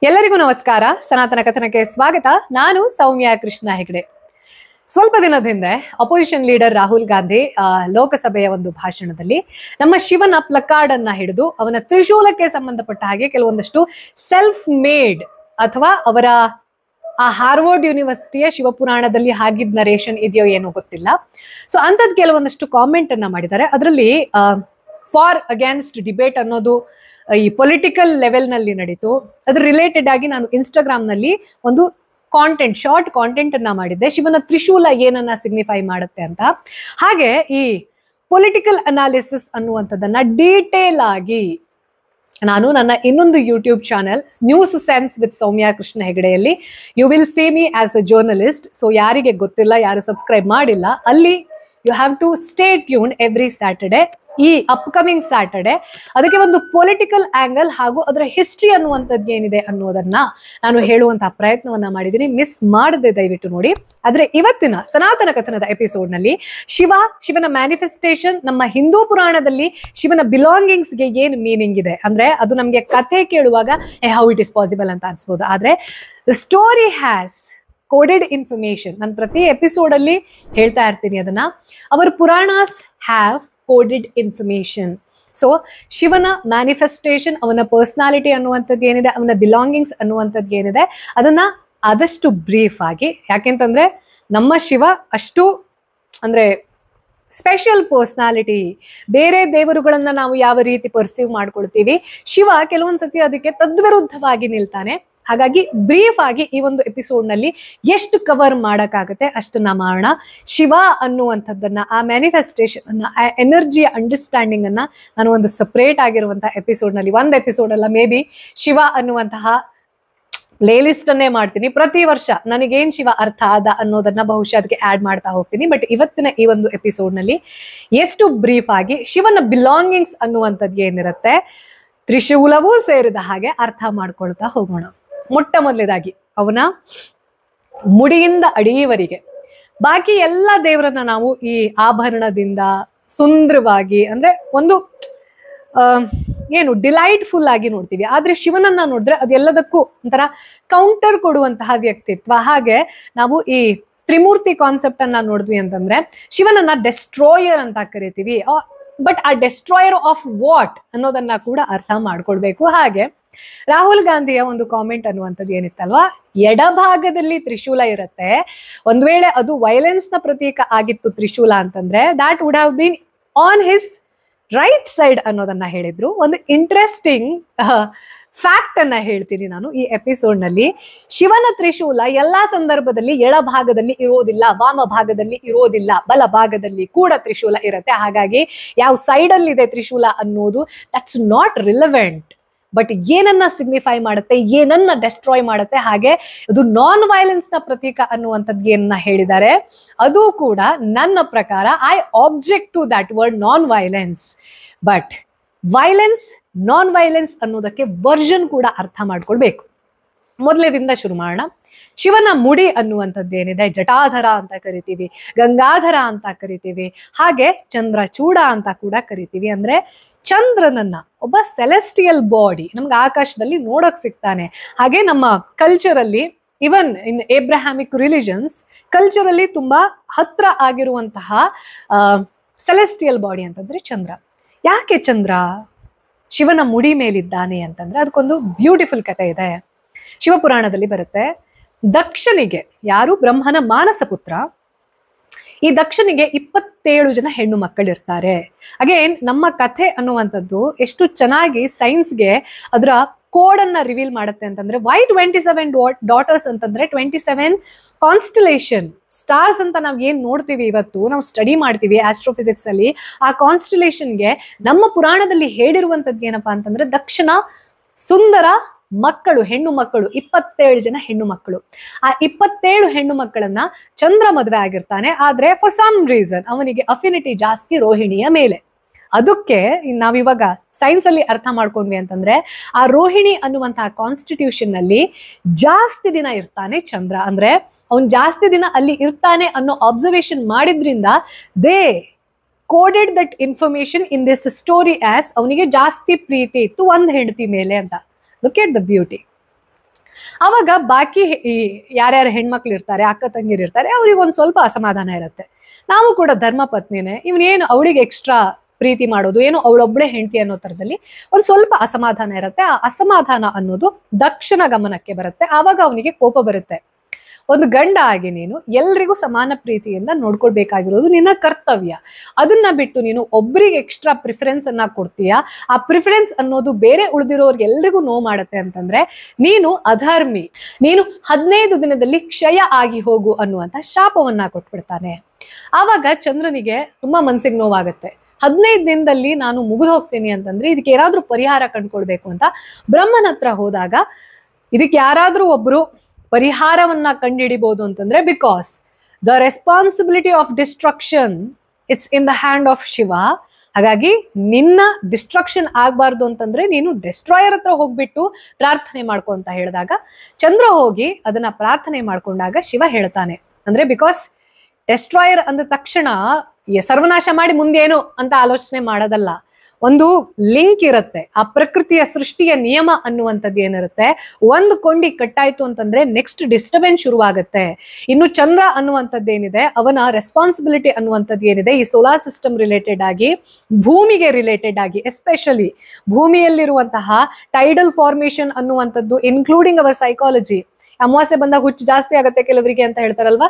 ಎಲ್ಲರಿಗೂ ನಮಸ್ಕಾರ. ಸನಾತನ ಕಥನಕ್ಕೆ ಸ್ವಾಗತ. ನಾನು ಸೌಮ್ಯ ಕೃಷ್ಣ ಹೆಗಡೆ. ಸ್ವಲ್ಪ ದಿನದ ಹಿಂದೆ ಅಪೋಸಿಷನ್ ಲೀಡರ್ ರಾಹುಲ್ ಗಾಂಧಿ ಲೋಕಸಭೆಯ ಒಂದು ಭಾಷಣದಲ್ಲಿ ನಮ್ಮ ಶಿವನ ಪ್ಲಕಾರ್ಡ್ ಅನ್ನ ಹಿಡಿದು ಅವನ ತ್ರಿಶೂಲಕ್ಕೆ ಸಂಬಂಧಪಟ್ಟ ಹಾಗೆ ಕೆಲವೊಂದಷ್ಟು ಸೆಲ್ಫ್ ಮೇಡ್ ಅಥವಾ ಅವರ ಆ ಹಾರ್ವರ್ಡ್ ಯೂನಿವರ್ಸಿಟಿಯ ಶಿವಪುರಾಣದಲ್ಲಿ ಹಾಗಿದ್ ನರೇಷನ್ ಇದೆಯೋ ಏನೋ ಗೊತ್ತಿಲ್ಲ. ಸೊ ಅಂತದ್ ಕೆಲವೊಂದಷ್ಟು ಕಾಮೆಂಟ್ ಅನ್ನ ಮಾಡಿದ್ದಾರೆ. ಅದರಲ್ಲಿ ಫಾರ್ ಅಗೇನ್ಸ್ಟ್ ಡಿಬೇಟ್ ಅನ್ನೋದು ಈ ಪೊಲಿಟಿಕಲ್ ಲೆವೆಲ್ ನಲ್ಲಿ ನಡೀತು. ಅದ್ರ ರಿಲೇಟೆಡ್ ಆಗಿ ನಾನು ಇನ್ಸ್ಟಾಗ್ರಾಮ್ ನಲ್ಲಿ ಒಂದು ಶಾರ್ಟ್ ಕಾಂಟೆಂಟ್ ಅನ್ನ ಮಾಡಿದ್ದೆ, ಶಿವನ ತ್ರಿಶೂಲ ಏನನ್ನ ಸಿಗ್ನಿಫೈ ಮಾಡುತ್ತೆ ಅಂತ. ಹಾಗೆ ಈ ಪೊಲಿಟಿಕಲ್ ಅನಾಲಿಸಿಸ್ ಅನ್ನುವಂಥದ್ದನ್ನ ಡೀಟೇಲ್ ಆಗಿ ನಾನು ನನ್ನ ಇನ್ನೊಂದು YouTube channel News Sense with Soumya Krishna ಹೆಗಡೆಯಲ್ಲಿ you will see me as a journalist. So ಯಾರಿಗೆ ಗೊತ್ತಿಲ್ಲ, ಯಾರು ಸಬ್ಸ್ಕ್ರೈಬ್ ಮಾಡಿಲ್ಲ, ಅಲ್ಲಿ you have to stay tune every Saturday. ಈ ಅಪ್ಕಮಿಂಗ್ ಸ್ಯಾಟರ್ಡೆ ಅದಕ್ಕೆ ಒಂದು ಪೊಲಿಟಿಕಲ್ ಆಂಗಲ್ ಹಾಗೂ ಅದರ ಹಿಸ್ಟ್ರಿ ಅನ್ನುವಂಥದ್ದು ಏನಿದೆ ಅನ್ನೋದನ್ನ ನಾನು ಹೇಳುವಂತಹ ಪ್ರಯತ್ನವನ್ನ ಮಾಡಿದ್ದೀನಿ. ಮಿಸ್ ಮಾಡದೆ ದಯವಿಟ್ಟು ನೋಡಿ. ಆದ್ರೆ ಇವತ್ತಿನ ಸನಾತನ ಕಥನದ ಎಪಿಸೋಡ್ ನಲ್ಲಿ ಶಿವನ ಮ್ಯಾನಿಫೆಸ್ಟೇಷನ್, ನಮ್ಮ ಹಿಂದೂ ಪುರಾಣದಲ್ಲಿ ಶಿವನ ಬಿಲಾಂಗಿಂಗ್ಸ್ಗೆ ಏನ್ ಮೀನಿಂಗ್ ಇದೆ ಅಂದ್ರೆ ಅದು ನಮ್ಗೆ ಕಥೆ ಕೇಳುವಾಗ ಹೌ ಇಟ್ ಇಸ್ ಪಾಸಿಬಲ್ ಅಂತ ಅನ್ಸ್ಬೋದು. ಆದ್ರೆ the story has coded information. ನಾನು ಪ್ರತಿ ಎಪಿಸೋಡ್ ಅಲ್ಲಿ ಹೇಳ್ತಾ ಇರ್ತೀನಿ ಅದನ್ನ. Our Puranas have coded information. So ಶಿವನ ಮ್ಯಾನಿಫೆಸ್ಟೇಷನ್, ಅವನ ಪರ್ಸನಾಲಿಟಿ ಅನ್ನುವಂಥದ್ದು ಏನಿದೆ, ಅವನ ಬಿಲಾಂಗಿಂಗ್ಸ್ ಅನ್ನುವಂಥದ್ದು ಏನಿದೆ, ಅದನ್ನ ಆದಷ್ಟು ಬ್ರೀಫ್ ಆಗಿ, ಯಾಕೆಂತಂದ್ರೆ ನಮ್ಮ ಶಿವ ಅಷ್ಟು ಅಂದ್ರೆ ಸ್ಪೆಷಲ್ ಪರ್ಸನಾಲಿಟಿ. ಬೇರೆ ದೇವರುಗಳನ್ನ ನಾವು ಯಾವ ರೀತಿ ಪರ್ಸೀವ್ ಮಾಡ್ಕೊಳ್ತೀವಿ, ಶಿವ ಕೆಲವೊಂದ್ಸತಿ ಅದಕ್ಕೆ ತದ್ವಿರುದ್ಧವಾಗಿ ನಿಲ್ತಾನೆ. ಹಾಗಾಗಿ ಬ್ರೀಫ್ ಆಗಿ ಈ ಒಂದು ಎಪಿಸೋಡ್ ನಲ್ಲಿ ಎಷ್ಟು ಕವರ್ ಮಾಡಕ್ಕಾಗತ್ತೆ ಅಷ್ಟನ್ನ ಮಾಡೋಣ. ಶಿವ ಅನ್ನುವಂಥದ್ದನ್ನ, ಆ ಮ್ಯಾನಿಫೆಸ್ಟೇಷನ್ ಅನ್ನ, ಆ ಎನರ್ಜಿಯ ಅಂಡರ್ಸ್ಟ್ಯಾಂಡಿಂಗ್ ಅನ್ನ ನಾನು ಒಂದು ಸಪ್ರೇಟ್ ಆಗಿರುವಂತಹ ಎಪಿಸೋಡ್ ನಲ್ಲಿ, ಒಂದು ಎಪಿಸೋಡ್ ಅಲ್ಲ, ಮೇ ಬಿ ಶಿವ ಅನ್ನುವಂತಹ ಪ್ಲೇ ಲಿಸ್ಟ್ ಅನ್ನೇ ಮಾಡ್ತೀನಿ. ಪ್ರತಿ ವರ್ಷ ನನಗೇನ್ ಶಿವ ಅರ್ಥ ಆದ ಅನ್ನೋದನ್ನ ಬಹುಶಃ ಅದಕ್ಕೆ ಆಡ್ ಮಾಡ್ತಾ ಹೋಗ್ತೀನಿ. ಬಟ್ ಇವತ್ತಿನ ಈ ಒಂದು ಎಪಿಸೋಡ್ ನಲ್ಲಿ ಎಷ್ಟು ಬ್ರೀಫ್ ಆಗಿ ಶಿವನ ಬಿಲಾಂಗಿಂಗ್ಸ್ ಅನ್ನುವಂಥದ್ದು ಏನಿರುತ್ತೆ, ತ್ರಿಶೂಲವೂ ಸೇರಿದ ಹಾಗೆ ಅರ್ಥ ಮಾಡ್ಕೊಳ್ತಾ ಹೋಗೋಣ. ಮೊಟ್ಟ ಮೊದಲೇದಾಗಿ ಅವನ ಮುಡಿಯಿಂದ ಅಡಿಯವರೆಗೆ ಬಾಕಿ ಎಲ್ಲ ದೇವರನ್ನ ನಾವು ಈ ಆಭರಣದಿಂದ ಸುಂದರವಾಗಿ ಅಂದ್ರೆ ಒಂದು ಏನು ಡಿಲೈಟ್ಫುಲ್ ಆಗಿ ನೋಡ್ತೀವಿ. ಆದ್ರೆ ಶಿವನನ್ನ ನೋಡಿದ್ರೆ ಅದೆಲ್ಲದಕ್ಕೂ ಒಂಥರ ಕೌಂಟರ್ ಕೊಡುವಂತಹ ವ್ಯಕ್ತಿತ್ವ. ಹಾಗೆ ನಾವು ಈ ತ್ರಿಮೂರ್ತಿ ಕಾನ್ಸೆಪ್ಟ್ ಅನ್ನ ನೋಡಿದ್ವಿ ಅಂತಂದ್ರೆ ಶಿವನನ್ನ ಡೆಸ್ಟ್ರಾಯರ್ ಅಂತ ಕರಿತೀವಿ. ಬಟ್ ಆ ಡೆಸ್ಟ್ರಾಯರ್ ಆಫ್ ವಾಟ್ ಅನ್ನೋದನ್ನ ಕೂಡ ಅರ್ಥ ಮಾಡ್ಕೊಳ್ಬೇಕು. ಹಾಗೆ ರಾಹುಲ್ ಗಾಂಧಿಯ ಒಂದು ಕಾಮೆಂಟ್ ಅನ್ನುವಂಥದ್ದು ಏನಿತ್ತಲ್ವಾ, ಎಡಭಾಗದಲ್ಲಿ ತ್ರಿಶೂಲ ಇರುತ್ತೆ, ಒಂದ್ ವೇಳೆ ಅದು ವೈಲೆನ್ಸ್ ನ ಪ್ರತೀಕ ಆಗಿತ್ತು ತ್ರಿಶೂಲ ಅಂತಂದ್ರೆ that would have been on his right side ಅನ್ನೋದನ್ನ ಹೇಳಿದ್ರು. ಒಂದು ಇಂಟ್ರೆಸ್ಟಿಂಗ್ ಫ್ಯಾಕ್ಟ್ ಅನ್ನ ಹೇಳ್ತೀನಿ ನಾನು ಈ ಎಪಿಸೋಡ್ ನಲ್ಲಿ. ಶಿವನ ತ್ರಿಶೂಲ ಎಲ್ಲಾ ಸಂದರ್ಭದಲ್ಲಿ ಎಡಭಾಗದಲ್ಲಿ ಇರೋದಿಲ್ಲ, ವಾಮ ಭಾಗದಲ್ಲಿ ಇರೋದಿಲ್ಲ, ಬಲ ಭಾಗದಲ್ಲಿ ಕೂಡ ತ್ರಿಶೂಲ ಇರುತ್ತೆ. ಹಾಗಾಗಿ ಯಾವ ಸೈಡ್ ಅಲ್ಲಿ ಇದೆ ತ್ರಿಶೂಲ ಅನ್ನೋದು ದಟ್ಸ್ ನಾಟ್ ರಿಲೆವೆಂಟ್. ಬಟ್ ಏನನ್ನ ಸಿಗ್ನಿಫೈ ಮಾಡುತ್ತೆ, ಏನನ್ನ ಡೆಸ್ಟ್ರಾಯ್ ಮಾಡುತ್ತೆ, ಹಾಗೆ ಇದು ನಾನ್ ವೈಲೆನ್ಸ್ ನ ಪ್ರತೀಕ ಅನ್ನುವಂಥದ್ದು ಏನನ್ನ ಹೇಳಿದ್ದಾರೆ, ಅದು ಕೂಡ ನನ್ನ ಪ್ರಕಾರ I object to that word non violence. But violence, non violence ಅನ್ನೋದಕ್ಕೆ ವರ್ಜನ್ ಕೂಡ ಅರ್ಥ ಮಾಡ್ಕೊಳ್ಬೇಕು. ಮೊದಲೇದಿಂದ ಶುರು ಮಾಡೋಣ. ಶಿವನ ಮುಡಿ ಅನ್ನುವಂಥದ್ದು ಏನಿದೆ, ಜಟಾಧರ ಅಂತ ಕರಿತೀವಿ, ಗಂಗಾಧರ ಅಂತ ಕರಿತೀವಿ, ಹಾಗೆ ಚಂದ್ರಚೂಡ ಅಂತ ಕೂಡ ಕರಿತೀವಿ. ಅಂದ್ರೆ ಚಂದ್ರನನ್ನ ಒಬ್ಬ ಸೆಲೆಸ್ಟಿಯಲ್ ಬಾಡಿ ನಮ್ಗೆ ಆಕಾಶದಲ್ಲಿ ನೋಡಕ್ ಸಿಗ್ತಾನೆ. ಹಾಗೆ ನಮ್ಮ ಕಲ್ಚರಲ್ಲಿ, ಇವನ್ ಇನ್ ಏಬ್ರಹಾಮಿಕ್ ರಿಲಿಜನ್ಸ್ ಕಲ್ಚರಲ್ಲಿ ತುಂಬಾ ಹತ್ರ ಆಗಿರುವಂತಹ ಸೆಲೆಸ್ಟಿಯಲ್ ಬಾಡಿ ಅಂತಂದ್ರೆ ಚಂದ್ರ. ಯಾಕೆ ಚಂದ್ರ ಶಿವನ ಮುಡಿ ಮೇಲಿದ್ದಾನೆ ಅಂತಂದ್ರೆ ಅದಕ್ಕೊಂದು ಬ್ಯೂಟಿಫುಲ್ ಕಥೆ ಇದೆ. ಶಿವಪುರಾಣದಲ್ಲಿ ಬರುತ್ತೆ. ದಕ್ಷನಿಗೆ, ಯಾರು ಬ್ರಹ್ಮನ ಮಾನಸ ಪುತ್ರ, ಈ ದಕ್ಷನಿಗೆ 27 ಜನ ಹೆಣ್ಣು ಮಕ್ಕಳಿರ್ತಾರೆ. ಅಗೇನ್ ನಮ್ಮ ಕಥೆ ಅನ್ನುವಂಥದ್ದು ಎಷ್ಟು ಚೆನ್ನಾಗಿ ಸೈನ್ಸ್ಗೆ ಅದರ ಕೋಡ್ ಅನ್ನ ರಿವೀಲ್ ಮಾಡುತ್ತೆ ಅಂತಂದ್ರೆ, ವೈ 27 ಡಾಟರ್ಸ್ ಅಂತಂದ್ರೆ 27 ಕಾನ್ಸ್ಟಲೇಷನ್ ಸ್ಟಾರ್ಸ್ ಅಂತ ನಾವ್ ಏನ್ ನೋಡ್ತೀವಿ, ಇವತ್ತು ನಾವು ಸ್ಟಡಿ ಮಾಡ್ತೀವಿ ಆಸ್ಟ್ರೋಫಿಸಿಕ್ಸ್ ಅಲ್ಲಿ. ಆ ಕಾನ್ಸ್ಟಲೇಷನ್ಗೆ ನಮ್ಮ ಪುರಾಣದಲ್ಲಿ ಹೇಳಿರುವಂತದ್ದು ಏನಪ್ಪಾ ಅಂತಂದ್ರೆ, ದಕ್ಷನ ಸುಂದರ ಮಕ್ಕಳು, ಹೆಣ್ಣು ಮಕ್ಕಳು 27 ಜನ ಹೆಣ್ಣು ಮಕ್ಕಳು. ಆ 27 ಹೆಣ್ಣು ಮಕ್ಕಳನ್ನ ಚಂದ್ರ ಮದುವೆ ಆಗಿರ್ತಾನೆ. ಆದ್ರೆ ಫಾರ್ ಸಮ್ ರೀಸನ್ ಅವನಿಗೆ ಅಫಿನಿಟಿ ಜಾಸ್ತಿ ರೋಹಿಣಿಯ ಮೇಲೆ. ಅದಕ್ಕೆ ನಾವಿವಾಗ ಸೈನ್ಸ್ ಅಲ್ಲಿ ಅರ್ಥ ಮಾಡ್ಕೊಂಡ್ವಿ ಅಂತಂದ್ರೆ, ಆ ರೋಹಿಣಿ ಅನ್ನುವಂತಹ ಕಾನ್ಸ್ಟಿಟ್ಯೂಷನ್ ನಲ್ಲಿ ಜಾಸ್ತಿ ದಿನ ಇರ್ತಾನೆ ಚಂದ್ರ. ಅಂದ್ರೆ ಅವನ್ ಜಾಸ್ತಿ ದಿನ ಅಲ್ಲಿ ಇರ್ತಾನೆ ಅನ್ನೋ ಅಬ್ಸರ್ವೇಷನ್ ಮಾಡಿದ್ರಿಂದ they coded that information in this story as ಅವನಿಗೆ ಜಾಸ್ತಿ ಪ್ರೀತಿ ಇತ್ತು ಒಂದ್ ಹೆಂಡತಿ ಮೇಲೆ ಅಂತ. Look at the beauty. ಅವಾಗ ಬಾಕಿ ಈ ಯಾರ್ಯಾರು ಹೆಣ್ಮಕ್ಳು ಇರ್ತಾರೆ, ಅಕ್ಕ ತಂಗಿರು ಇರ್ತಾರೆ, ಅವ್ರಿಗೆ ಒಂದು ಸ್ವಲ್ಪ ಅಸಮಾಧಾನ ಇರುತ್ತೆ. ನಾವು ಕೂಡ ಧರ್ಮ ಪತ್ನಿನೇ, ಇವನೇನು ಅವಳಿಗೆ ಎಕ್ಸ್ಟ್ರಾ ಪ್ರೀತಿ ಮಾಡೋದು, ಏನು ಅವಳೊಬ್ಬಳೆ ಹೆಂಡತಿ ಅನ್ನೋ ಥರದಲ್ಲಿ ಒಂದು ಸ್ವಲ್ಪ ಅಸಮಾಧಾನ ಇರುತ್ತೆ. ಆ ಅಸಮಾಧಾನ ಅನ್ನೋದು ದಕ್ಷನ ಗಮನಕ್ಕೆ ಬರುತ್ತೆ. ಆವಾಗ ಅವನಿಗೆ ಕೋಪ ಬರುತ್ತೆ. ಒಂದು ಗಂಡ ಆಗಿ ನೀನು ಎಲ್ರಿಗೂ ಸಮಾನ ಪ್ರೀತಿಯಿಂದ ನೋಡ್ಕೊಳ್ಬೇಕಾಗಿರೋದು ನಿನ್ನ ಕರ್ತವ್ಯ. ಅದನ್ನ ಬಿಟ್ಟು ನೀನು ಒಬ್ರಿಗೆ ಎಕ್ಸ್ಟ್ರಾ ಪ್ರಿಫರೆನ್ಸ್ ಅನ್ನ ಕೊಡ್ತೀಯಾ, ಆ ಪ್ರಿಫರೆನ್ಸ್ ಅನ್ನೋದು ಬೇರೆ ಉಳಿದಿರೋರ್ಗೆ ಎಲ್ರಿಗೂ ನೋವು ಮಾಡುತ್ತೆ ಅಂತಂದ್ರೆ ನೀನು ಅಧರ್ಮಿ, ನೀನು 15 ದಿನದಲ್ಲಿ ಕ್ಷಯ ಆಗಿ ಹೋಗು ಅನ್ನುವಂತ ಶಾಪವನ್ನ ಕೊಟ್ಬಿಡ್ತಾನೆ. ಆವಾಗ ಚಂದ್ರನಿಗೆ ತುಂಬಾ ಮನ್ಸಿಗೆ ನೋವಾಗುತ್ತೆ. 15 ದಿನದಲ್ಲಿ ನಾನು ಮುಗಿದು ಹೋಗ್ತೀನಿ ಅಂತಂದ್ರೆ ಇದಕ್ಕೆ ಯಾರಾದ್ರೂ ಪರಿಹಾರ ಕಂಡುಕೊಳ್ಬೇಕು ಅಂತ ಬ್ರಹ್ಮನ ಹತ್ರ ಹೋದಾಗ ಇದಕ್ಕೆ ಯಾರಾದ್ರೂ ಒಬ್ರು ಪರಿಹಾರವನ್ನ ಕಂಡುಹಿಡಿಬಹುದು ಅಂತಂದ್ರೆ, because the responsibility of destruction it's in the hand of Shiva. ಹಾಗಾಗಿ ನಿನ್ನ ಡಿಸ್ಟ್ರಕ್ಷನ್ ಆಗ್ಬಾರ್ದು ಅಂತಂದ್ರೆ ನೀನು ಡೆಸ್ಟ್ರಾಯರ್ ಹತ್ರ ಹೋಗ್ಬಿಟ್ಟು ಪ್ರಾರ್ಥನೆ ಮಾಡ್ಕೊ ಅಂತ ಹೇಳಿದಾಗ ಚಂದ್ರ ಹೋಗಿ ಅದನ್ನ ಪ್ರಾರ್ಥನೆ ಮಾಡ್ಕೊಂಡಾಗ ಶಿವ ಹೇಳ್ತಾನೆ. ಅಂದ್ರೆ ಬಿಕಾಸ್ ಡೆಸ್ಟ್ರಾಯರ್ ಅಂದ ತಕ್ಷಣ ಸರ್ವನಾಶ ಮಾಡಿ ಮುಂದೇನು ಅಂತ ಆಲೋಚನೆ ಮಾಡೋದಲ್ಲ, ಒಂದು ಲಿಂಕ್ ಇರುತ್ತೆ. ಆ ಪ್ರಕೃತಿಯ ಸೃಷ್ಟಿಯ ನಿಯಮ ಅನ್ನುವಂಥದ್ದು ಏನಿರುತ್ತೆ, ಒಂದು ಕೊಂಡಿ ಕಟ್ಟಾಯ್ತು ಅಂತಂದ್ರೆ ನೆಕ್ಸ್ಟ್ ಡಿಸ್ಟರ್ಬೆನ್ಸ್ ಶುರುವಾಗುತ್ತೆ. ಇನ್ನು ಚಂದ್ರ ಅನ್ನುವಂಥದ್ದೇನಿದೆ, ಅವನ ರೆಸ್ಪಾನ್ಸಿಬಿಲಿಟಿ ಅನ್ನುವಂಥದ್ದು ಏನಿದೆ, ಈ ಸೋಲಾರ್ ಸಿಸ್ಟಮ್ ರಿಲೇಟೆಡ್ ಆಗಿ, ಭೂಮಿಗೆ ರಿಲೇಟೆಡ್ ಆಗಿ, ಎಸ್ಪೆಷಲಿ ಭೂಮಿಯಲ್ಲಿರುವಂತಹ ಟೈಡಲ್ ಫಾರ್ಮೇಶನ್ ಅನ್ನುವಂಥದ್ದು, ಇನ್ಕ್ಲೂಡಿಂಗ್ ಅವರ್ ಸೈಕಾಲಜಿ. ಅಮಾವಾಸ್ಯೆ ಬಂದಾಗ ಹುಚ್ಚು ಜಾಸ್ತಿ ಆಗುತ್ತೆ ಕೆಲವರಿಗೆ ಅಂತ ಹೇಳ್ತಾರಲ್ವಾ,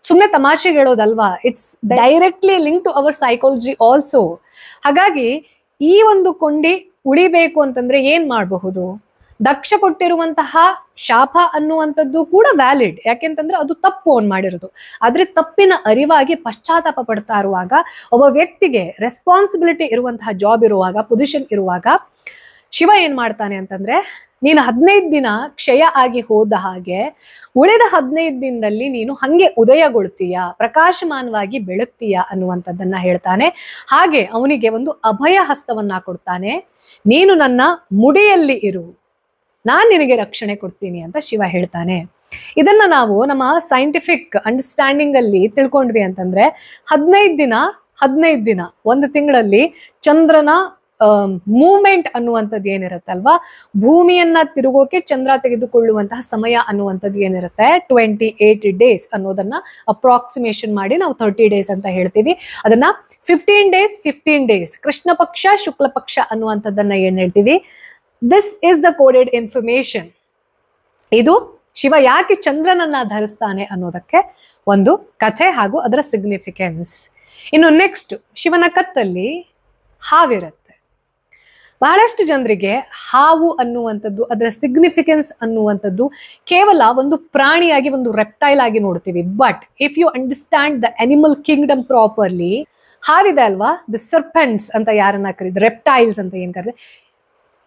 ಸುಮ್ಮನೆ ತಮಾಷೆಗೆ ಹೇಳೋದಲ್ವಾ, it's directly link to our psychology also. ಹಾಗಾಗಿ ಈ ಒಂದು ಕೊಂಡಿ ಉಳಿಬೇಕು ಅಂತಂದ್ರೆ ಏನ್ ಮಾಡಬಹುದು? ದಕ್ಷ ಕೊಟ್ಟಿರುವಂತಹ ಶಾಪ ಅನ್ನುವಂಥದ್ದು ಕೂಡ ವ್ಯಾಲಿಡ್, ಯಾಕೆಂತಂದ್ರೆ ಅದು ತಪ್ಪು ಅವ್ನು ಮಾಡಿರೋದು. ಆದ್ರೆ ತಪ್ಪಿನ ಅರಿವಾಗಿ ಪಶ್ಚಾತ್ತಾಪ ಪಡ್ತಾ ಇರುವಾಗ, ಒಬ್ಬ ವ್ಯಕ್ತಿಗೆ ರೆಸ್ಪಾನ್ಸಿಬಿಲಿಟಿ ಇರುವಂತಹ ಜಾಬ್ ಇರುವಾಗ, ಪೊಸಿಷನ್ ಇರುವಾಗ, ಶಿವ ಏನ್ ಮಾಡ್ತಾನೆ ಅಂತಂದ್ರೆ, ನೀನು 15 ದಿನ ಕ್ಷಯ ಆಗಿ ಹೋದ ಹಾಗೆ ಉಳಿದ 15 ದಿನದಲ್ಲಿ ನೀನು ಹಂಗೆ ಉದಯಗೊಳ್ತೀಯ, ಪ್ರಕಾಶಮಾನವಾಗಿ ಬೆಳಗ್ತೀಯ ಅನ್ನುವಂಥದ್ದನ್ನ ಹೇಳ್ತಾನೆ. ಹಾಗೆ ಅವನಿಗೆ ಒಂದು ಅಭಯ ಹಸ್ತವನ್ನ ಕೊಡ್ತಾನೆ. ನೀನು ನನ್ನ ಮುಡಿಯಲ್ಲಿ ಇರು, ನಾನ್ ನಿನಗೆ ರಕ್ಷಣೆ ಕೊಡ್ತೀನಿ ಅಂತ ಶಿವ ಹೇಳ್ತಾನೆ. ಇದನ್ನ ನಾವು ನಮ್ಮ ಸೈಂಟಿಫಿಕ್ ಅಂಡರ್ಸ್ಟ್ಯಾಂಡಿಂಗ್ ಅಲ್ಲಿ ತಿಳ್ಕೊಂಡ್ವಿ ಅಂತಂದ್ರೆ 15 ದಿನ ಒಂದು ತಿಂಗಳಲ್ಲಿ ಚಂದ್ರನ ಮೂವ್ಮೆಂಟ್ ಅನ್ನುವಂಥದ್ದು ಏನಿರುತ್ತಲ್ವಾ, ಭೂಮಿಯನ್ನ ತಿರುಗೋಕೆ ಚಂದ್ರ ತೆಗೆದುಕೊಳ್ಳುವಂತಹ ಸಮಯ ಅನ್ನುವಂಥದ್ದು ಏನಿರುತ್ತೆ 28 ಡೇಸ್ ಅನ್ನೋದನ್ನ ಅಪ್ರಾಕ್ಸಿಮೇಷನ್ ಮಾಡಿ ನಾವು 30 ಡೇಸ್ ಅಂತ ಹೇಳ್ತೀವಿ. ಅದನ್ನ 15 ಡೇಸ್ ಕೃಷ್ಣ ಪಕ್ಷ ಶುಕ್ಲ ಪಕ್ಷ ಅನ್ನುವಂಥದ್ದನ್ನ ಏನ್ ಹೇಳ್ತೀವಿ, this is the coded information. ಇದು ಶಿವ ಯಾಕೆ ಚಂದ್ರನನ್ನ ಧರಿಸ್ತಾನೆ ಅನ್ನೋದಕ್ಕೆ ಒಂದು ಕಥೆ ಹಾಗೂ ಅದರ ಸಿಗ್ನಿಫಿಕೆನ್ಸ್. ಇನ್ನು ನೆಕ್ಸ್ಟ್, ಶಿವನ ಕತ್ತಲ್ಲಿ ಹಾವಿರುತ್ತೆ. ಬಹಳಷ್ಟು ಜನರಿಗೆ ಹಾವು ಅನ್ನುವಂಥದ್ದು, ಅದರ ಸಿಗ್ನಿಫಿಕೆನ್ಸ್ ಅನ್ನುವಂಥದ್ದು ಕೇವಲ ಒಂದು ಪ್ರಾಣಿಯಾಗಿ, ಒಂದು ರೆಪ್ಟೈಲ್ ಆಗಿ ನೋಡ್ತೀವಿ. But if you understand the animal kingdom properly, ಹಾವಿದೆ ಅಲ್ವಾ, ದ ಸರ್ಪೆಂಟ್ಸ್ ಅಂತ ಯಾರನ್ನ ಕರೀತಾರೆ, ರೆಪ್ಟೈಲ್ಸ್ ಅಂತ ಏನ್ ಕರೀತಾರೆ,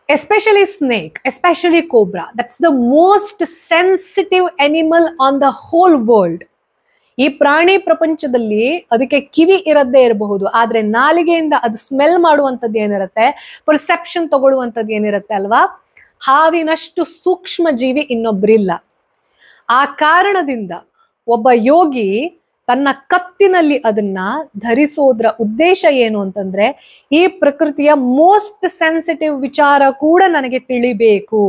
especially snake, especially cobra, that's the most sensitive animal on the whole world. ಈ ಪ್ರಾಣಿ ಪ್ರಪಂಚದಲ್ಲಿ ಅದಕ್ಕೆ ಕಿವಿ ಇರದೇ ಇರಬಹುದು, ಆದ್ರೆ ನಾಲಿಗೆಯಿಂದ ಅದು ಸ್ಮೆಲ್ ಮಾಡುವಂಥದ್ದು ಏನಿರುತ್ತೆ, ಪರ್ಸೆಪ್ಷನ್ ತಗೊಳ್ಳುವಂಥದ್ದು ಏನಿರುತ್ತೆ ಅಲ್ವಾ, ಹಾವಿನಷ್ಟು ಸೂಕ್ಷ್ಮ ಜೀವಿ ಇನ್ನೊಬ್ರಿಲ್ಲ. ಆ ಕಾರಣದಿಂದ ಒಬ್ಬ ಯೋಗಿ ತನ್ನ ಕತ್ತಿನಲ್ಲಿ ಅದನ್ನ ಧರಿಸೋದ್ರ ಉದ್ದೇಶ ಏನು ಅಂತಂದ್ರೆ, ಈ ಪ್ರಕೃತಿಯ ಮೋಸ್ಟ್ ಸೆನ್ಸಿಟಿವ್ ವಿಚಾರ ಕೂಡ ನನಗೆ ತಿಳಿಬೇಕು.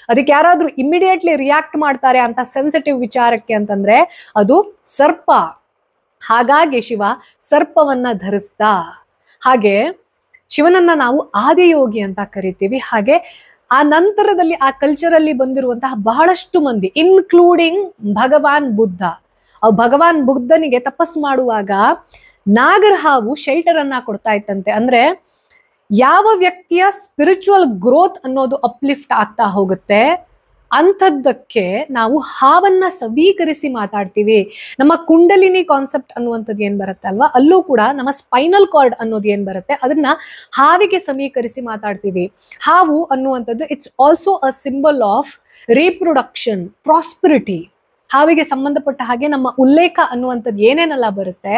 ಅದಕ್ಕೆ ಯಾರಾದ್ರೂ ಇಮಿಡಿಯೇಟ್ಲಿ ರಿಯಾಕ್ಟ್ ಮಾಡ್ತಾರೆ ಅಂತ ಸೆನ್ಸಿಟಿವ್ ವಿಚಾರಕ್ಕೆ ಅಂತಂದ್ರೆ ಅದು ಸರ್ಪ. ಹಾಗಾಗಿ ಶಿವ ಸರ್ಪವನ್ನ ಧರಿಸ್ದ. ಹಾಗೆ ಶಿವನನ್ನ ನಾವು ಆದಿಯೋಗಿ ಅಂತ ಕರಿತೀವಿ. ಹಾಗೆ ಆ ನಂತರದಲ್ಲಿ ಆ ಕಲ್ಚರಲ್ಲಿ ಬಂದಿರುವಂತಹ ಬಹಳಷ್ಟು ಮಂದಿ, ಇನ್ಕ್ಲೂಡಿಂಗ್ ಭಗವಾನ್ ಬುದ್ಧ, ಭಗವಾನ್ ಬುದ್ಧನಿಗೆ ತಪಸ್ಸು ಮಾಡುವಾಗ ನಾಗರ ಹಾವು ಶೆಲ್ಟರ್ ಅನ್ನ ಕೊಡ್ತಾ ಇತ್ತಂತೆ. ಅಂದ್ರೆ ಯಾವ ವ್ಯಕ್ತಿಯ ಸ್ಪಿರಿಚುವಲ್ ಗ್ರೋತ್ ಅನ್ನೋದು ಅಪ್ಲಿಫ್ಟ್ ಆಗ್ತಾ ಹೋಗುತ್ತೆ ಅಂಥದ್ದಕ್ಕೆ ನಾವು ಹಾವನ್ನ ಸವೀಕರಿಸಿ ಮಾತಾಡ್ತೀವಿ. ನಮ್ಮ ಕುಂಡಲಿನಿ ಕಾನ್ಸೆಪ್ಟ್ ಅನ್ನುವಂಥದ್ದು ಏನ್ ಬರುತ್ತೆ ಅಲ್ವಾ, ಅಲ್ಲೂ ಕೂಡ ನಮ್ಮ ಸ್ಪೈನಲ್ ಕಾರ್ಡ್ ಅನ್ನೋದು ಏನ್ ಬರುತ್ತೆ ಅದನ್ನ ಹಾವಿಗೆ ಸಮೀಕರಿಸಿ ಮಾತಾಡ್ತೀವಿ. ಹಾವು ಅನ್ನುವಂಥದ್ದು it's also a symbol of reproduction, prosperity. ಹಾವಿಗೆ ಸಂಬಂಧಪಟ್ಟ ಹಾಗೆ ನಮ್ಮ ಉಲ್ಲೇಖ ಅನ್ನುವಂಥದ್ದು ಏನೇನೆಲ್ಲ ಬರುತ್ತೆ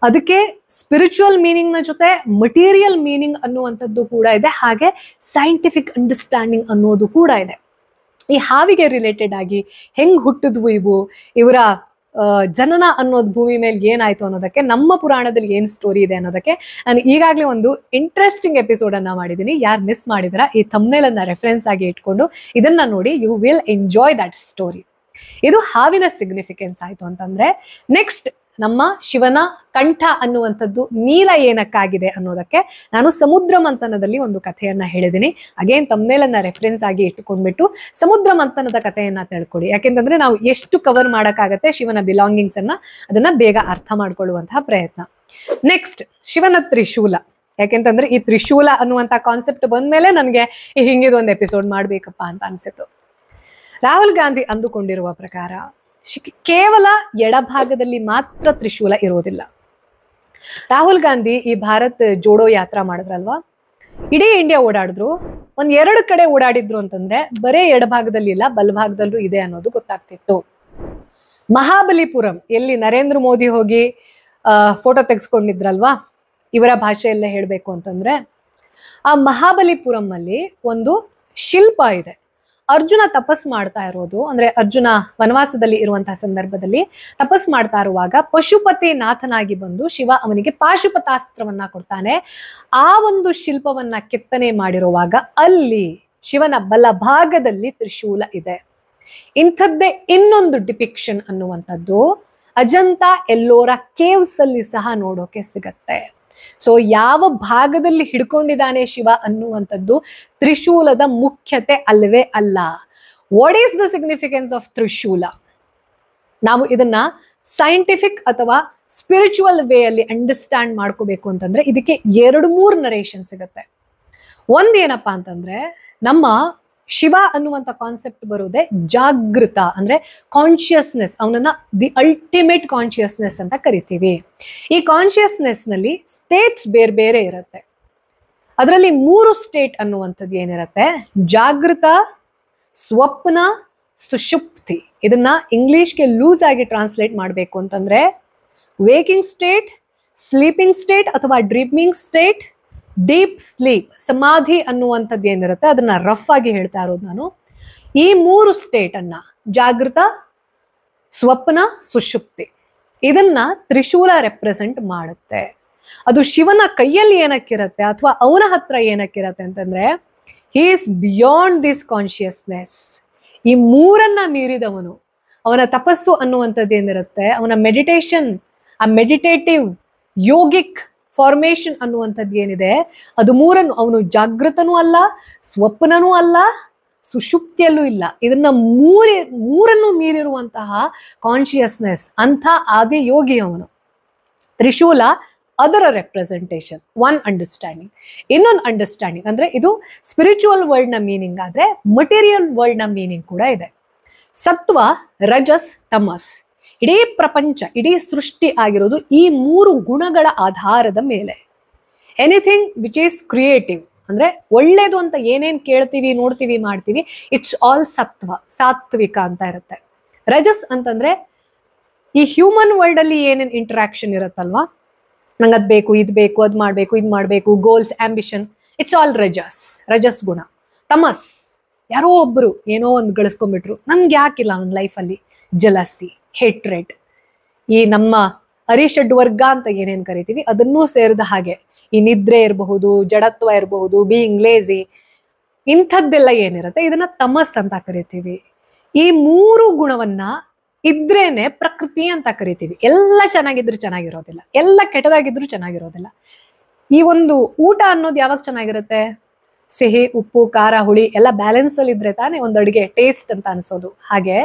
ಅದಕ್ಕೆ ಸ್ಪಿರಿಚುವಲ್ ಮೀನಿಂಗ್ ನ ಜೊತೆ ಮಟೀರಿಯಲ್ ಮೀನಿಂಗ್ ಅನ್ನುವಂಥದ್ದು ಕೂಡ ಇದೆ. ಹಾಗೆ ಸೈಂಟಿಫಿಕ್ ಅಂಡರ್ಸ್ಟ್ಯಾಂಡಿಂಗ್ ಅನ್ನೋದು ಕೂಡ ಇದೆ. ಈ ಹಾವಿಗೆ ರಿಲೇಟೆಡ್ ಆಗಿ ಹೆಂಗ್ ಹುಟ್ಟಿದ್ವು ಇವು, ಇವರ ಜನನ ಅನ್ನೋದು ಭೂಮಿ ಮೇಲೆ ಏನಾಯ್ತು ಅನ್ನೋದಕ್ಕೆ, ನಮ್ಮ ಪುರಾಣದಲ್ಲಿ ಏನ್ ಸ್ಟೋರಿ ಇದೆ ಅನ್ನೋದಕ್ಕೆ ನಾನು ಈಗಾಗಲೇ ಒಂದು ಇಂಟ್ರೆಸ್ಟಿಂಗ್ ಎಪಿಸೋಡ್ ಅನ್ನ ಮಾಡಿದ್ದೀನಿ. ಯಾರು ಮಿಸ್ ಮಾಡಿದ್ರ ಈ ಥಂಬ್ನೇಲ್ ಅನ್ನ ರೆಫರೆನ್ಸ್ ಆಗಿ ಇಟ್ಕೊಂಡು ಇದನ್ನ ನೋಡಿ, you will enjoy that story. ಇದು ಹಾವಿನ ಸಿಗ್ನಿಫಿಕೆನ್ಸ್ ಆಯ್ತು ಅಂತಂದ್ರೆ, ನೆಕ್ಸ್ಟ್ ನಮ್ಮ ಶಿವನ ಕಂಠ ಅನ್ನುವಂಥದ್ದು ನೀಲ ಏನಕ್ಕಾಗಿದೆ ಅನ್ನೋದಕ್ಕೆ ನಾನು ಸಮುದ್ರ ಮಂಥನದಲ್ಲಿ ಒಂದು ಕಥೆಯನ್ನ ಹೇಳಿದ್ದೀನಿ. ಅಗೇನ್ ಥಂಬ್ನೇಲ್ ಅನ್ನ ರೆಫರೆನ್ಸ್ ಆಗಿ ಇಟ್ಟುಕೊಂಡ್ಬಿಟ್ಟು ಸಮುದ್ರ ಮಂಥನದ ಕಥೆಯನ್ನ ತಿಳ್ಕೊಳ್ಳಿ. ಯಾಕೆಂತಂದ್ರೆ ನಾವು ಎಷ್ಟು ಕವರ್ ಮಾಡಕ್ಕಾಗತ್ತೆ ಶಿವನ ಬಿಲಾಂಗಿಂಗ್ಸ್ ಅನ್ನ, ಅದನ್ನ ಬೇಗ ಅರ್ಥ ಮಾಡ್ಕೊಳ್ಳುವಂತಹ ಪ್ರಯತ್ನ. ನೆಕ್ಸ್ಟ್ ಶಿವನ ತ್ರಿಶೂಲ. ಯಾಕೆಂತಂದ್ರೆ ಈ ತ್ರಿಶೂಲ ಅನ್ನುವಂಥ ಕಾನ್ಸೆಪ್ಟ್ ಬಂದ್ಮೇಲೆ ನನಗೆ ಹಿಂಗಿದೊಂದು ಎಪಿಸೋಡ್ ಮಾಡ್ಬೇಕಪ್ಪ ಅಂತ ಅನ್ಸಿತ್ತು. ರಾಹುಲ್ ಗಾಂಧಿ ಅಂದುಕೊಂಡಿರುವ ಪ್ರಕಾರ ಕೇವಲ ಎಡಭಾಗದಲ್ಲಿ ಮಾತ್ರ ತ್ರಿಶೂಲ ಇರೋದಿಲ್ಲ. ರಾಹುಲ್ ಗಾಂಧಿ ಈ ಭಾರತ್ ಜೋಡೋ ಯಾತ್ರಾ ಮಾಡಿದ್ರಲ್ವಾ, ಇಡೀ ಇಂಡಿಯಾ ಓಡಾಡಿದ್ರು. 2 ಕಡೆ ಓಡಾಡಿದ್ರು ಅಂತಂದ್ರೆ ಬರೇ ಎಡಭಾಗದಲ್ಲಿ ಇಲ್ಲ, ಬಲಭಾಗದಲ್ಲೂ ಇದೆ ಅನ್ನೋದು ಗೊತ್ತಾಗ್ತಿತ್ತು. ಮಹಾಬಲಿಪುರಂ, ಎಲ್ಲಿ ನರೇಂದ್ರ ಮೋದಿ ಹೋಗಿ ಫೋಟೋ ತೆಗೆಸ್ಕೊಂಡಿದ್ರಲ್ವಾ, ಇವರ ಭಾಷೆಯಲ್ಲೇ ಹೇಳ್ಬೇಕು ಅಂತಂದ್ರೆ, ಆ ಮಹಾಬಲಿಪುರಂ ಅಲ್ಲಿ ಒಂದು ಶಿಲ್ಪ ಇದೆ. ಅರ್ಜುನ ತಪಸ್ ಮಾಡ್ತಾ ಇರೋದು, ಅಂದ್ರೆ ಅರ್ಜುನ ವನವಾಸದಲ್ಲಿ ಇರುವಂತಹ ಸಂದರ್ಭದಲ್ಲಿ ತಪಸ್ ಮಾಡ್ತಾ ಇರುವಾಗ ಪಶುಪತಿ ನಾಥನಾಗಿ ಬಂದು ಶಿವ ಅವನಿಗೆ ಪಾಶುಪತಾಸ್ತ್ರವನ್ನ ಕೊಡ್ತಾನೆ. ಆ ಒಂದು ಶಿಲ್ಪವನ್ನ ಕೆತ್ತನೆ ಮಾಡಿರುವಾಗ ಅಲ್ಲಿ ಶಿವನ ಬಲಭಾಗದಲ್ಲಿ ತ್ರಿಶೂಲ ಇದೆ. ಇಂಥದ್ದೇ ಇನ್ನೊಂದು ಡಿಪಿಕ್ಷನ್ ಅನ್ನುವಂಥದ್ದು ಅಜಂತ ಎಲ್ಲೋರ ಕೇವ್ಸ್ ಅಲ್ಲಿ ಸಹ ನೋಡೋಕೆ ಸಿಗತ್ತೆ. ಸೊ ಯಾವ ಭಾಗದಲ್ಲಿ ಹಿಡ್ಕೊಂಡಿದ್ದಾನೆ ಶಿವ ಅನ್ನುವಂಥದ್ದು ತ್ರಿಶೂಲದ ಮುಖ್ಯತೆ ಅಲ್ಲವೇ ಅಲ್ಲ. What is the significance of trishul? ನಾವು ಇದನ್ನ ಸೈಂಟಿಫಿಕ್ ಅಥವಾ ಸ್ಪಿರಿಚುವಲ್ ವೇ ಅಲ್ಲಿ ಅಂಡರ್ಸ್ಟ್ಯಾಂಡ್ ಮಾಡ್ಕೋಬೇಕು ಅಂತಂದ್ರೆ ಇದಕ್ಕೆ 2-3 ನರೇಷನ್ ಸಿಗುತ್ತೆ. ಒಂದೇನಪ್ಪಾ ಅಂತಂದ್ರೆ, ನಮ್ಮ ಶಿವ ಅನ್ನುವಂಥ ಕಾನ್ಸೆಪ್ಟ್ ಬರೋದೇ ಜಾಗೃತ, ಅಂದ್ರೆ ಕಾನ್ಶಿಯಸ್ನೆಸ್. ಅವನನ್ನ ದಿ ಅಲ್ಟಿಮೇಟ್ ಕಾನ್ಶಿಯಸ್ನೆಸ್ ಅಂತ ಕರಿತೀವಿ. ಈ ಕಾನ್ಶಿಯಸ್ನೆಸ್ ನಲ್ಲಿ ಸ್ಟೇಟ್ಸ್ ಬೇರೆ ಬೇರೆ ಇರುತ್ತೆ. ಅದರಲ್ಲಿ 3 ಸ್ಟೇಟ್ ಅನ್ನುವಂಥದ್ದು ಏನಿರುತ್ತೆ, ಜಾಗೃತ, ಸ್ವಪ್ನ, ಸುಷುಪ್ತಿ. ಇದನ್ನ ಇಂಗ್ಲಿಷ್ಗೆ ಲೂಸ್ ಆಗಿ ಟ್ರಾನ್ಸ್ಲೇಟ್ ಮಾಡಬೇಕು ಅಂತಂದ್ರೆ ವೇಕಿಂಗ್ ಸ್ಟೇಟ್, ಸ್ಲೀಪಿಂಗ್ ಸ್ಟೇಟ್ ಅಥವಾ ಡ್ರೀಮಿಂಗ್ ಸ್ಟೇಟ್, ಡೀಪ್ ಸ್ಲೀಪ್, ಸಮಾಧಿ ಅನ್ನುವಂಥದ್ದು ಏನಿರುತ್ತೆ ಅದನ್ನ ರಫ್ ಆಗಿ ಹೇಳ್ತಾ ಇರೋದು ನಾನು. ಈ 3 ಸ್ಟೇಟ್ ಅನ್ನ, ಜಾಗೃತ, ಸ್ವಪ್ನ, ಸುಷುಪ್ತಿ, ಇದನ್ನ ತ್ರಿಶೂಲ ರೆಪ್ರೆಸೆಂಟ್ ಮಾಡುತ್ತೆ. ಅದು ಶಿವನ ಕೈಯಲ್ಲಿ ಏನಕ್ಕಿರತ್ತೆ ಅಥವಾ ಅವನ ಹತ್ರ ಏನಕ್ಕಿರತ್ತೆ ಅಂತಂದ್ರೆ, he is beyond this consciousness. ಈ 3ಅನ್ನ ಮೀರಿದವನು. ಅವನ ತಪಸ್ಸು ಅನ್ನುವಂಥದ್ದು ಏನಿರುತ್ತೆ, ಅವನ ಮೆಡಿಟೇಷನ್, ಆ ಮೆಡಿಟೇಟಿವ್ ಯೋಗಿಕ್ ಫಾರ್ಮೇಶನ್ ಅನ್ನುವಂಥದ್ದು ಏನಿದೆ ಅದು 3 ಅವನು ಜಾಗೃತನೂ ಅಲ್ಲ, ಸ್ವಪ್ನನೂ ಅಲ್ಲ, ಸುಷುಪ್ತಿಯಲ್ಲೂ ಇಲ್ಲ. ಇದನ್ನ 3 ಮೀರಿರುವಂತಹ ಕಾನ್ಶಿಯಸ್ನೆಸ್ ಅಂತ ಆದಿ ಯೋಗಿ ಅವನು. ತ್ರಿಶೂಲ ಅದರ ರೆಪ್ರೆಸೆಂಟೇಷನ್. 1 ಅಂಡರ್ಸ್ಟ್ಯಾಂಡಿಂಗ್. ಇನ್ನೊಂದು ಅಂಡರ್ಸ್ಟ್ಯಾಂಡಿಂಗ್ ಅಂದ್ರೆ ಇದು ಸ್ಪಿರಿಚುವಲ್ ವರ್ಲ್ಡ್ ನ ಮೀನಿಂಗ್ ಆದ್ರೆ ಮಟೀರಿಯಲ್ ವರ್ಲ್ಡ್ ನ ಮೀನಿಂಗ್ ಕೂಡ ಇದೆ. ಸತ್ವ, ರಜಸ್, ತಮಸ್. ಇಡೀ ಪ್ರಪಂಚ, ಇಡೀ ಸೃಷ್ಟಿ ಆಗಿರೋದು ಈ 3 ಗುಣಗಳ ಆಧಾರದ ಮೇಲೆ. ಎನಿಥಿಂಗ್ ವಿಚ್ ಈಸ್ ಕ್ರಿಯೇಟಿವ್, ಅಂದ್ರೆ ಒಳ್ಳೇದು ಅಂತ ಏನೇನ್ ಕೇಳ್ತೀವಿ, ನೋಡ್ತೀವಿ, ಮಾಡ್ತೀವಿ, ಇಟ್ಸ್ ಆಲ್ ಸತ್ವ, ಸಾತ್ವಿಕ ಅಂತ ಇರುತ್ತೆ. ರಜಸ್ ಅಂತಂದ್ರೆ ಈ ಹ್ಯೂಮನ್ ವರ್ಲ್ಡ್ ಅಲ್ಲಿ ಏನೇನ್ ಇಂಟರಾಕ್ಷನ್ ಇರುತ್ತಲ್ವಾ, ನಂಗೆ ಅದ್ ಬೇಕು, ಇದ್ ಬೇಕು, ಅದ್ ಮಾಡ್ಬೇಕು, ಇದ್ ಮಾಡ್ಬೇಕು, ಗೋಲ್ಸ್, ಆಂಬಿಷನ್, ಇಟ್ಸ್ ಆಲ್ ರಜಸ್, ರಜಸ್ ಗುಣ. ತಮಸ್, ಯಾರೋ ಒಬ್ರು ಏನೋ ಒಂದು ಗಳಿಸ್ಕೊಂಡ್ಬಿಟ್ರು, ನನ್ಗೆ ಯಾಕಿಲ್ಲ ನನ್ನ ಲೈಫಲ್ಲಿ, ಜಲಸಿ, ಹೇಟ್ರೆಡ್, ಈ ನಮ್ಮ ಅರಿಷಡ್ ವರ್ಗ ಅಂತ ಏನೇನ್ ಕರಿತೀವಿ ಅದನ್ನೂ ಸೇರಿದ ಹಾಗೆ ಈ ನಿದ್ರೆ ಇರಬಹುದು, ಜಡತ್ವ ಇರಬಹುದು, ಬೀಯಿಂಗ್ ಲೇಜಿ, ಇಂಥದ್ದೆಲ್ಲ ಏನಿರುತ್ತೆ ಇದನ್ನ ತಮಸ್ ಅಂತ ಕರಿತೀವಿ. ಈ 3 ಗುಣವನ್ನ ಇದ್ರೇನೆ ಪ್ರಕೃತಿ ಅಂತ ಕರಿತೀವಿ. ಎಲ್ಲ ಚೆನ್ನಾಗಿದ್ರು ಚೆನ್ನಾಗಿರೋದಿಲ್ಲ, ಎಲ್ಲ ಕೆಟ್ಟದಾಗಿದ್ರು ಚೆನ್ನಾಗಿರೋದಿಲ್ಲ. ಈ ಒಂದು ಊಟ ಅನ್ನೋದು ಯಾವಾಗ ಚೆನ್ನಾಗಿರುತ್ತೆ, ಸಿಹಿ, ಉಪ್ಪು, ಖಾರ, ಹುಳಿ ಎಲ್ಲ ಬ್ಯಾಲೆನ್ಸ್ ಅಲ್ಲಿ ಇದ್ರೆ ತಾನೇ ಒಂದು ಅಡುಗೆ ಟೇಸ್ಟ್ ಅಂತ ಅನ್ಸೋದು. ಹಾಗೆ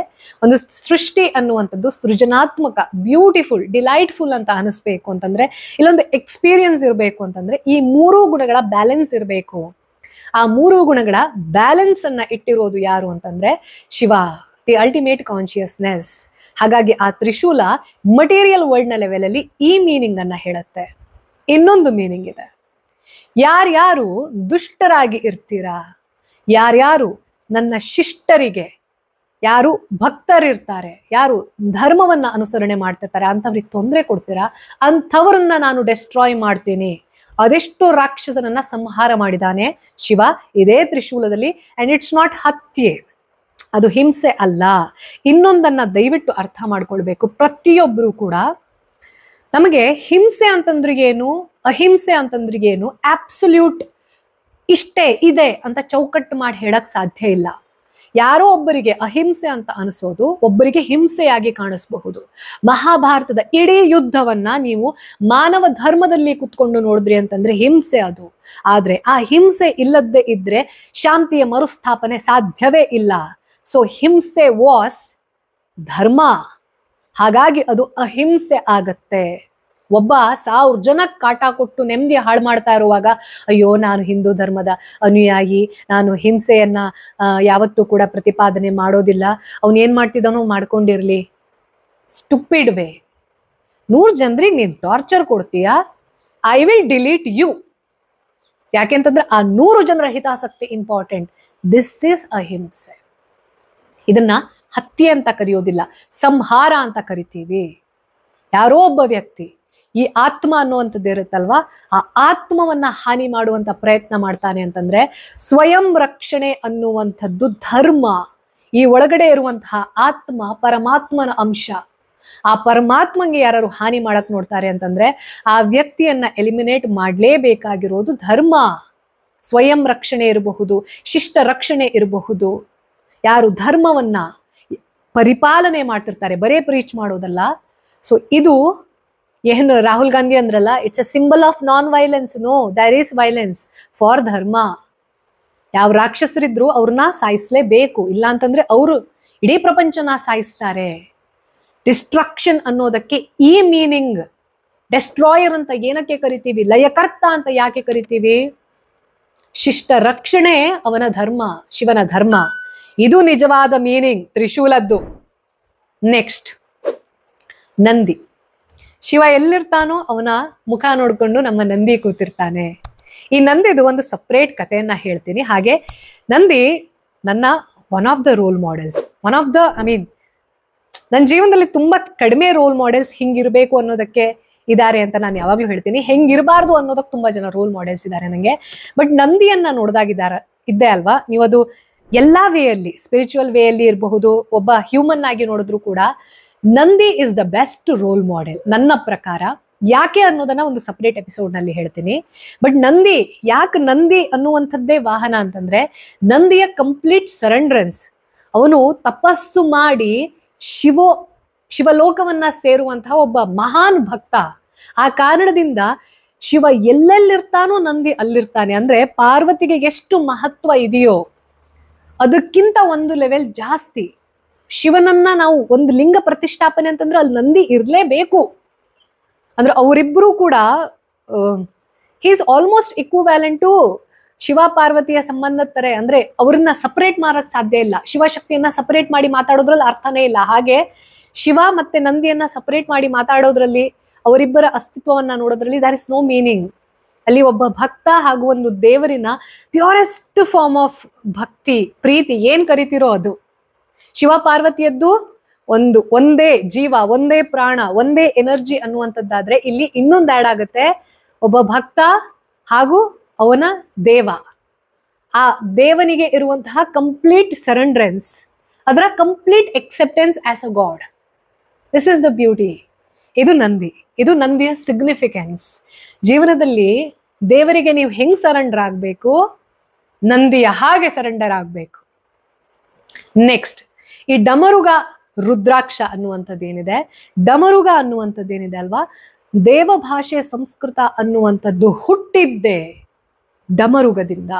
ಒಂದು ಸೃಷ್ಟಿ ಅನ್ನುವಂಥದ್ದು ಸೃಜನಾತ್ಮಕ, ಬ್ಯೂಟಿಫುಲ್, ಡಿಲೈಟ್ಫುಲ್ ಅಂತ ಅನಿಸ್ಬೇಕು ಅಂತಂದ್ರೆ, ಇಲ್ಲೊಂದು ಎಕ್ಸ್ಪೀರಿಯನ್ಸ್ ಇರಬೇಕು ಅಂತಂದ್ರೆ ಈ 3 ಗುಣಗಳ ಬ್ಯಾಲೆನ್ಸ್ ಇರಬೇಕು. ಆ 3 ಗುಣಗಳ ಬ್ಯಾಲೆನ್ಸ್ ಅನ್ನ ಇಟ್ಟಿರೋದು ಯಾರು ಅಂತಂದ್ರೆ ಶಿವ, ದಿ ಅಲ್ಟಿಮೇಟ್ ಕಾನ್ಶಿಯಸ್ನೆಸ್. ಹಾಗಾಗಿ ಆ ತ್ರಿಶೂಲ ಮಟೀರಿಯಲ್ ವರ್ಲ್ಡ್ ನ ಲೆವೆಲ್ ಅಲ್ಲಿ ಈ ಮೀನಿಂಗ್ ಅನ್ನ ಹೇಳುತ್ತೆ. ಇನ್ನೊಂದು ಮೀನಿಂಗ್ ಇದೆ, ಯಾರ್ಯಾರು ದುಷ್ಟರಾಗಿ ಇರ್ತೀರಾ, ಯಾರ್ಯಾರು ನನ್ನ ಶಿಷ್ಟರಿಗೆ, ಯಾರು ಭಕ್ತರಿರ್ತಾರೆ, ಯಾರು ಧರ್ಮವನ್ನ ಅನುಸರಣೆ ಮಾಡ್ತಿರ್ತಾರೆ ಅಂಥವ್ರಿಗೆ ತೊಂದರೆ ಕೊಡ್ತೀರಾ, ಅಂಥವ್ರನ್ನ ನಾನು ಡೆಸ್ಟ್ರಾಯ್ ಮಾಡ್ತೀನಿ. ಅದೆಷ್ಟು ರಾಕ್ಷಸನನ್ನ ಸಂಹಾರ ಮಾಡಿದಾನೆ ಶಿವ ಇದೇ ತ್ರಿಶೂಲದಲ್ಲಿ. ಅಂಡ್ ಇಟ್ಸ್ ನಾಟ್ ಹತ್ಯೆ, ಅದು ಹಿಂಸೆ ಅಲ್ಲ. ಇನ್ನೊಂದನ್ನ ದಯವಿಟ್ಟು ಅರ್ಥ ಮಾಡ್ಕೊಳ್ಬೇಕು. ಪ್ರತಿಯೊಬ್ಬರು ಕೂಡ ನಮಗೆ ಹಿಂಸೆ ಅಂತಂದ್ರಿಗೇನು, ಅಹಿಂಸೆ ಅಂತಂದ್ರಿಗೇನು ಆಬ್ಸಲ್ಯೂಟ್ ಇಷ್ಟೇ ಇದೆ ಅಂತ ಚೌಕಟ್ಟು ಮಾಡಿ ಹೇಳಕ್ ಸಾಧ್ಯ ಇಲ್ಲ. ಯಾರೋ ಒಬ್ಬರಿಗೆ ಅಹಿಂಸೆ ಅಂತ ಅನಿಸೋದು ಒಬ್ಬರಿಗೆ ಹಿಂಸೆಯಾಗಿ ಕಾಣಿಸಬಹುದು. ಮಹಾಭಾರತದ ಇಡೀ ಯುದ್ಧವನ್ನ ನೀವು ಮಾನವ ಧರ್ಮದಲ್ಲಿ ಕುತ್ಕೊಂಡು ನೋಡಿದ್ರಿ ಅಂತಂದ್ರೆ ಹಿಂಸೆ ಅದು. ಆದ್ರೆ ಆ ಹಿಂಸೆ ಇಲ್ಲದೆ ಇದ್ರೆ ಶಾಂತಿಯ ಮರುಸ್ಥಾಪನೆ ಸಾಧ್ಯವೇ ಇಲ್ಲ. ಸೊ ಹಿಂಸೆ ವಾಸ್ ಧರ್ಮ, ಹಾಗಾಗಿ ಅದು ಅಹಿಂಸೆ ಆಗತ್ತೆ. ಒಬ್ಬ 1000 ಜನಕ್ಕೆ ಕಾಟ ಕೊಟ್ಟು ನೆಮ್ಮದಿ ಹಾಳು ಮಾಡ್ತಾ ಇರುವಾಗ ಅಯ್ಯೋ ನಾನು ಹಿಂದೂ ಧರ್ಮದ ಅನುಯಾಯಿ, ನಾನು ಹಿಂಸೆಯನ್ನ ಯಾವತ್ತೂ ಕೂಡ ಪ್ರತಿಪಾದನೆ ಮಾಡೋದಿಲ್ಲ, ಅವನ್ ಏನ್ ಮಾಡ್ತಿದ್ದಾನೋ ಮಾಡ್ಕೊಂಡಿರ್ಲಿ. Stupid way. 100 ಜನರಿಗೆ ನೀನ್ ಟಾರ್ಚರ್ ಕೊಡ್ತೀಯಾ, ಐ ವಿಲ್ ಡಿಲೀಟ್ ಯು. ಯಾಕೆಂತಂದ್ರೆ ಆ 100 ಜನರ ಹಿತಾಸಕ್ತಿ ಇಂಪಾರ್ಟೆಂಟ್. ದಿಸ್ ಈಸ್ ಅಹಿಂಸೆ. ಇದನ್ನ ಹತ್ಯೆ ಅಂತ ಕರೆಯೋದಿಲ್ಲ, ಸಂಹಾರ ಅಂತ ಕರಿತೀವಿ. ಯಾರೋ ಒಬ್ಬ ವ್ಯಕ್ತಿ ಈ ಆತ್ಮ ಅನ್ನುವಂಥದ್ದು ಇರುತ್ತಲ್ವಾ, ಆ ಆತ್ಮವನ್ನ ಹಾನಿ ಮಾಡುವಂತ ಪ್ರಯತ್ನ ಮಾಡ್ತಾನೆ ಅಂತಂದ್ರೆ ಸ್ವಯಂ ರಕ್ಷಣೆ ಅನ್ನುವಂಥದ್ದು ಧರ್ಮ. ಈ ಒಳಗಡೆ ಇರುವಂತಹ ಆತ್ಮ ಪರಮಾತ್ಮನ ಅಂಶ. ಆ ಪರಮಾತ್ಮಂಗೆ ಯಾರು ಹಾನಿ ಮಾಡಕ್ ನೋಡ್ತಾರೆ ಅಂತಂದ್ರೆ ಆ ವ್ಯಕ್ತಿಯನ್ನ ಎಲಿಮಿನೇಟ್ ಮಾಡ್ಲೇಬೇಕಾಗಿರೋದು ಧರ್ಮ. ಸ್ವಯಂ ರಕ್ಷಣೆ ಇರಬಹುದು, ಶಿಷ್ಟ ರಕ್ಷಣೆ ಇರಬಹುದು. ಯಾರು ಧರ್ಮವನ್ನ ಪರಿಪಾಲನೆ ಮಾಡ್ತಿರ್ತಾರೆ, ಬರೇ ಪ್ರೀಚ್ ಮಾಡೋದಲ್ಲ. ಸೊ ಇದು ಏನು ರಾಹುಲ್ ಗಾಂಧಿ ಅಂದ್ರಲ್ಲ, it's a symbol of non violence. No, there is violence for dharma. ಯಾವ ರಾಕ್ಷಸರಿದ್ರು ಅವ್ರನ್ನ ಸಾಯಿಸ್ಲೇಬೇಕು, ಇಲ್ಲ ಅಂತಂದ್ರೆ ಅವರು ಇಡೀ ಪ್ರಪಂಚನ ಸಾಯಿಸ್ತಾರೆ. ಡಿಸ್ಟ್ರಕ್ಷನ್ ಅನ್ನೋದಕ್ಕೆ ಈ ಮೀನಿಂಗ್. ಡೆಸ್ಟ್ರಾಯರ್ ಅಂತ ಏನಕ್ಕೆ ಕರಿತೀವಿ, ಲಯಕರ್ತ ಅಂತ ಯಾಕೆ ಕರಿತೀವಿ? ಶಿಷ್ಟ ರಕ್ಷಣೆ ಅವನ ಧರ್ಮ, ಶಿವನ ಧರ್ಮ. ಇದು ನಿಜವಾದ ಮೀನಿಂಗ್ ತ್ರಿಶೂಲದ್ದು. ನೆಕ್ಸ್ಟ್, ನಂದಿ. ಶಿವ ಎಲ್ಲಿರ್ತಾನೋ ಅವನ ಮುಖ ನೋಡ್ಕೊಂಡು ನಮ್ಮ ನಂದಿ ಕೂತಿರ್ತಾನೆ. ಈ ನಂದಿದು ಒಂದು ಸಪ್ರೇಟ್ ಕಥೆಯನ್ನ ಹೇಳ್ತೀನಿ. ಹಾಗೆ ನಂದಿ ನನ್ನ one of the role models, ನನ್ನ ಜೀವನದಲ್ಲಿ ತುಂಬಾ ಕಡಿಮೆ ರೋಲ್ ಮಾಡೆಲ್ಸ್ ಹಿಂಗಿರ್ಬೇಕು ಅನ್ನೋದಕ್ಕೆ ಇದ್ದಾರೆ ಅಂತ ನಾನು ಯಾವಾಗ್ಲೂ ಹೇಳ್ತೀನಿ. ಹೆಂಗಿರಬಾರ್ದು ಅನ್ನೋದಕ್ಕೆ ತುಂಬಾ ಜನ ರೋಲ್ ಮಾಡೆಲ್ಸ್ ಇದ್ದಾರೆ ನನಗೆ. ಬಟ್ ನಂದಿಯನ್ನ ಇದ್ದೆ ಅಲ್ವಾ ನೀವು, ಅದು ಎಲ್ಲಾ ವೇಯಲ್ಲಿ, ಸ್ಪಿರಿಚುವಲ್ ವೇಯಲ್ಲಿ ಇರಬಹುದು, ಒಬ್ಬ ಹ್ಯೂಮನ್ ಆಗಿ ನೋಡಿದ್ರು ಕೂಡ Nandi is the best role model ನನ್ನ ಪ್ರಕಾರ. ಯಾಕೆ ಅನ್ನೋದನ್ನ ಒಂದು ಸಪ್ರೇಟ್ ಎಪಿಸೋಡ್ ನಲ್ಲಿ ಹೇಳ್ತೀನಿ. ಬಟ್ ನಂದಿ, ಯಾಕೆ ನಂದಿ ಅನ್ನುವಂಥದ್ದೇ ವಾಹನ ಅಂತಂದ್ರೆ ನಂದಿಯ ಕಂಪ್ಲೀಟ್ ಸರೆಂಡ್ರೆನ್ಸ್. ಅವನು ತಪಸ್ಸು ಮಾಡಿ ಶಿವಲೋಕವನ್ನ ಸೇರುವಂತಹ ಒಬ್ಬ ಮಹಾನ್ ಭಕ್ತ. ಆ ಕಾರಣದಿಂದ ಶಿವ ಎಲ್ಲೆಲ್ಲಿರ್ತಾನೋ ನಂದಿ ಅಲ್ಲಿರ್ತಾನೆ. ಅಂದ್ರೆ ಪಾರ್ವತಿಗೆ ಎಷ್ಟು ಮಹತ್ವ ಇದೆಯೋ ಅದಕ್ಕಿಂತ ಒಂದು ಲೆವೆಲ್ ಜಾಸ್ತಿ. ಶಿವನನ್ನ ನಾವು ಒಂದು ಲಿಂಗ ಪ್ರತಿಷ್ಠಾಪನೆ ಅಂತಂದ್ರೆ ಅಲ್ಲಿ ನಂದಿ ಇರ್ಲೇಬೇಕು. ಅಂದ್ರೆ ಅವರಿಬ್ರು ಕೂಡ he is almost equivalent to Shiva ಪಾರ್ವತಿಯ ಸಂಬಂಧದ ತರ. ಅಂದ್ರೆ ಅವ್ರನ್ನ ಸಪರೇಟ್ ಮಾಡಕ್ ಸಾಧ್ಯ ಇಲ್ಲ. ಶಿವಶಕ್ತಿಯನ್ನ ಸಪರೇಟ್ ಮಾಡಿ ಮಾತಾಡೋದ್ರಲ್ಲಿ ಅರ್ಥನೇ ಇಲ್ಲ. ಹಾಗೆ ಶಿವ ಮತ್ತೆ ನಂದಿಯನ್ನ ಸಪರೇಟ್ ಮಾಡಿ ಮಾತಾಡೋದ್ರಲ್ಲಿ, ಅವರಿಬ್ಬರ ಅಸ್ತಿತ್ವವನ್ನ ನೋಡೋದ್ರಲ್ಲಿ ದರ್ ಇಸ್ ನೋ ಮೀನಿಂಗ್. ಅಲ್ಲಿ ಒಬ್ಬ ಭಕ್ತ ಹಾಗೂ ಒಂದು ದೇವರಿನ ಪ್ಯೂರೆಸ್ಟ್ ಫಾರ್ಮ್ ಆಫ್ ಭಕ್ತಿ, ಪ್ರೀತಿ ಏನ್ ಕರಿತಿರೋ ಅದು. ಶಿವ ಪಾರ್ವತಿಯದ್ದು ಒಂದೇ ಜೀವ, ಒಂದೇ ಪ್ರಾಣ, ಒಂದೇ ಎನರ್ಜಿ ಅನ್ನುವಂಥದ್ದಾದ್ರೆ ಇಲ್ಲಿ ಇನ್ನೊಂದು ಆಡ್ ಆಗುತ್ತೆ, ಒಬ್ಬ ಭಕ್ತ ಹಾಗೂ ಅವನ ದೇವ. ಆ ದೇವನಿಗೆ ಇರುವಂತಹ ಕಂಪ್ಲೀಟ್ ಸರೆಂಡ್ರೆನ್ಸ್, ಅದರ complete acceptance as a god. This is the beauty. ಇದು ನಂದಿ, ಇದು ನಂದಿಯ ಸಿಗ್ನಿಫಿಕೆನ್ಸ್. ಜೀವನದಲ್ಲಿ ದೇವರಿಗೆ ನೀವು ಹೆಂಗ್ ಸರೆಂಡರ್ ಆಗ್ಬೇಕು, ನಂದಿಯ ಹಾಗೆ ಸರೆಂಡರ್ ಆಗ್ಬೇಕು. ನೆಕ್ಸ್ಟ್, ಈ ಡಮರುಗ ರುದ್ರಾಕ್ಷ ಅನ್ನುವಂಥದ್ದೇನಿದೆ, ಡಮರುಗ ಅನ್ನುವಂಥದ್ದೇನಿದೆ ಅಲ್ವಾ, ದೇವ ಭಾಷೆ ಸಂಸ್ಕೃತ ಅನ್ನುವಂಥದ್ದು ಹುಟ್ಟಿದ್ದೆ ಡಮರುಗದಿಂದ.